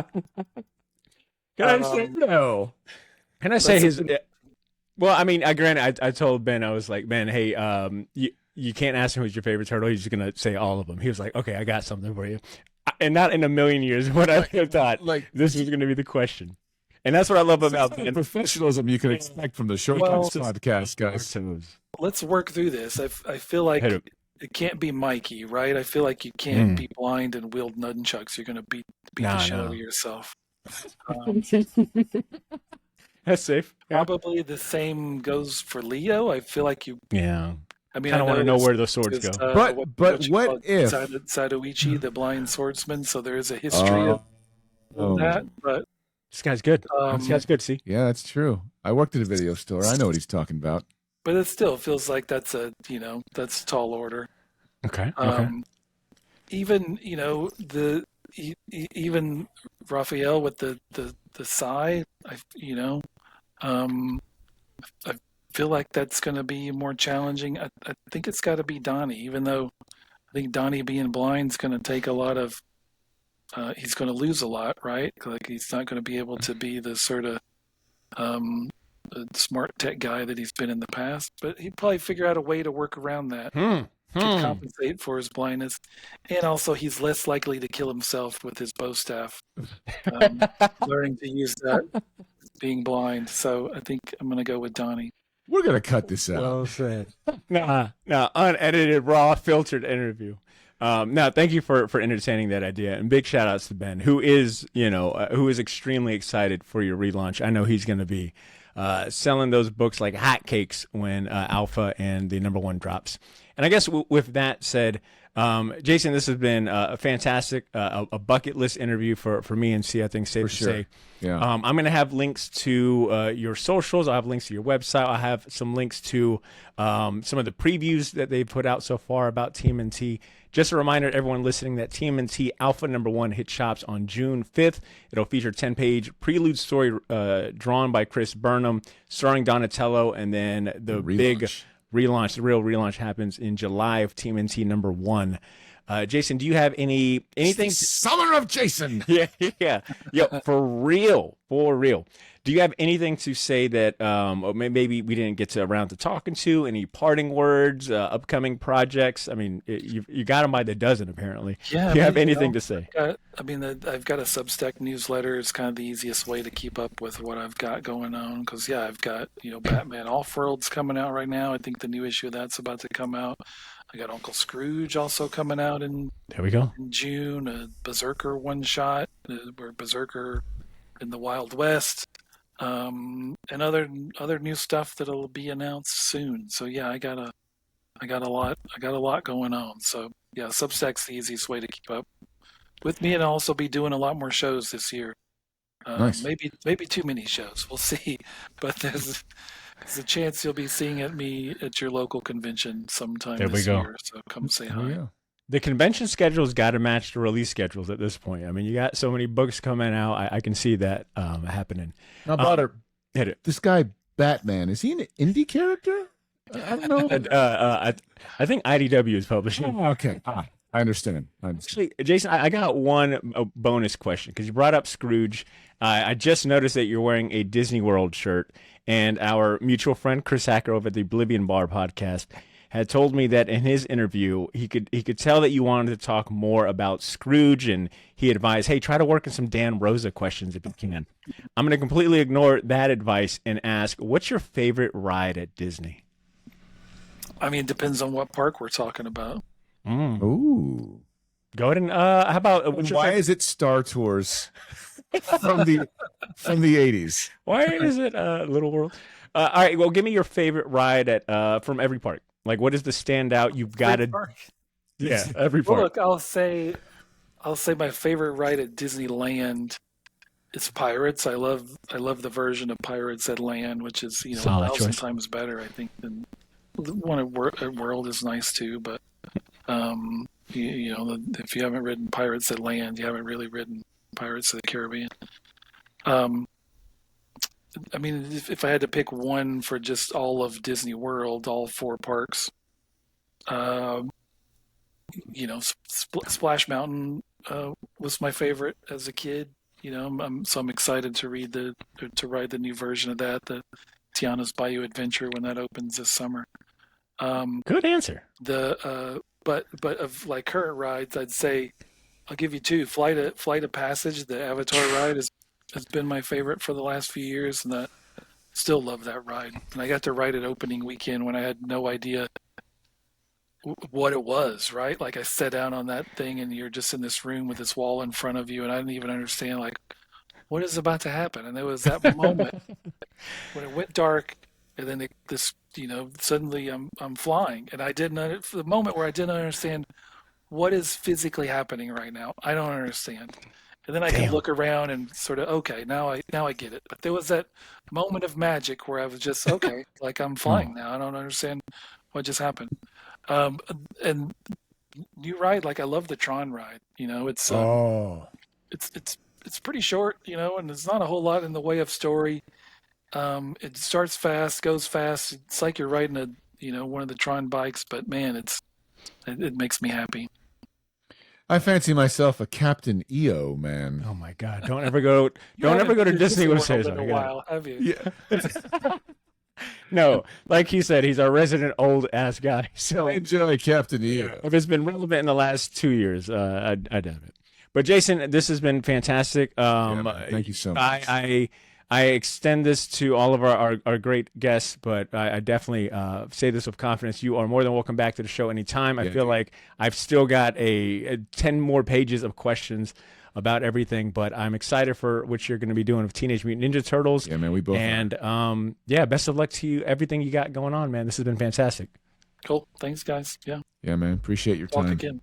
Can I say no? Can I say his... Well, I mean, granted, I told Ben, I was like, Ben, hey, you can't ask him who's your favorite turtle. He's just going to say all of them. He was like, okay, I got something for you. And not in a million years would I have thought this was going to be the question. And that's what I love about the professionalism you can expect from the Shortbox podcast, guys. Let's work through this. I feel like it can't be Mikey, right? I feel like you can't be blind and wield nunchucks. You're going to beat the show out of yourself. That's safe. Probably the same goes for Leo. I feel like you... Yeah. I mean, I don't want to know where those swords go. But what if Sadoichi, the blind swordsman? So there is a history of that. But this guy's good. This guy's good. See, yeah, that's true. I worked at a video store. I know what he's talking about. But it still feels like that's that's tall order. Okay. Even even Raphael with the sai. I feel like that's going to be more challenging. I think it's got to be Donnie, even though I think Donnie being blind is going to take a lot of. He's going to lose a lot, right? Like he's not going to be able to be the sort of smart tech guy that he's been in the past. But he'd probably figure out a way to work around that. To compensate for his blindness, and also he's less likely to kill himself with his bow staff. Learning to use that, being blind. So I think I'm going to go with Donnie. We're going to cut this out. Well said. No, unedited, raw, filtered interview. No, thank you for entertaining that idea, and big shout outs to Ben, who is extremely excited for your relaunch. I know he's going to be selling those books like hotcakes when Alpha and the #1 drops. And I guess with that said, Jason, this has been a fantastic, a bucket list interview for me and C. I think safe to say. Yeah. I'm going to have links to your socials. I'll have links to your website. I'll have some links to some of the previews that they've put out so far about TMNT. Just a reminder to everyone listening that TMNT Alpha #1 hit shops on June 5th. It'll feature a 10-page prelude story drawn by Chris Burnham, starring Donatello, and then the big relaunch, the real relaunch happens in July of TMNT #1. Jason, do you have anything? Summer of Jason. Yeah. For real. Do you have anything to say that or maybe we didn't get around to talking to? Any parting words, upcoming projects? I mean, you got them by the dozen, apparently. Yeah. Do you have anything to say? I've got a Substack newsletter. It's kind of the easiest way to keep up with what I've got going on. Because, I've got, Batman Off-World's coming out right now. I think the new issue of that's about to come out. I got Uncle Scrooge also coming out in there we go in June. A Berserker one-shot where Berserker in the Wild West, and other new stuff that'll be announced soon. So yeah, I got a lot going on. So yeah, Substack's the easiest way to keep up with me, and I'll also be doing a lot more shows this year. Nice. Maybe too many shows. We'll see, but there's a chance you'll be seeing me at your local convention sometime this year. So come say hi. Yeah. The convention schedule's got to match the release schedules at this point. I mean, you got so many books coming out. I can see that happening. Now, Badr, hit it. this guy Batman, is he an indie character? I don't know. I think IDW is publishing. Oh, okay. I understand. Actually, Jason, I got one bonus question because you brought up Scrooge. I just noticed that you're wearing a Disney World shirt, and our mutual friend Chris Hacker over at the Oblivion Bar podcast had told me that in his interview he could tell that you wanted to talk more about Scrooge, and he advised, hey, try to work in some Dan Rosa questions if you can. I'm going to completely ignore that advice and ask, what's your favorite ride at Disney? I mean, it depends on what park we're talking about. Ooh. Go ahead and how about why is it Star Tours from the 80s? Why is it Little World? All right, well, give me your favorite ride at from every park. Like, what is the standout? You've got to, yeah, every park. Well, look, I'll say my favorite ride at Disneyland is Pirates. I love the version of Pirates at Land, which is 1,000 times better, I think, than the one at World is nice too. But if you haven't ridden Pirates at Land, you haven't really ridden Pirates of the Caribbean. I mean, if I had to pick one for just all of Disney World, all 4 parks, Splash Mountain was my favorite as a kid. I'm excited to ride the new version of that, the Tiana's Bayou Adventure, when that opens this summer. Good answer. But of like current rides, I'd say I'll give you 2. Flight of Passage, the Avatar ride, has been my favorite for the last few years, and I still love that ride. And I got to ride it opening weekend when I had no idea what it was, right? Like, I sat down on that thing, and you're just in this room with this wall in front of you, and I didn't even understand, like, what is about to happen? And there was that moment when it went dark, and then suddenly I'm flying, and I didn't, for the moment where I didn't understand what is physically happening right now. I don't understand. And then I could look around and sort of, okay, now I get it. But there was that moment of magic where I was just, okay, like, I'm flying now. I don't understand what just happened. And new ride, like, I love the Tron ride. It's pretty short, and there's not a whole lot in the way of story. It starts fast, goes fast. It's like you're riding one of the Tron bikes, but man, it makes me happy. I fancy myself a Captain EO, man. Oh my God! Don't ever go to Disney with Cesar. In a while, have you? Yeah. No, like he said, he's our resident old ass guy. So I enjoy Captain EO. If it's been relevant in the last 2 years, I doubt it. But Jason, this has been fantastic. Thank you so much. I extend this to all of our great guests, but I definitely say this with confidence. You are more than welcome back to the show anytime. I feel like I've still got a 10 more pages of questions about everything, but I'm excited for what you're going to be doing with Teenage Mutant Ninja Turtles. Yeah, man, we both And best of luck to you, everything you got going on, man. This has been fantastic. Cool. Thanks, guys. Yeah. Yeah, man. Appreciate your Talk time. again.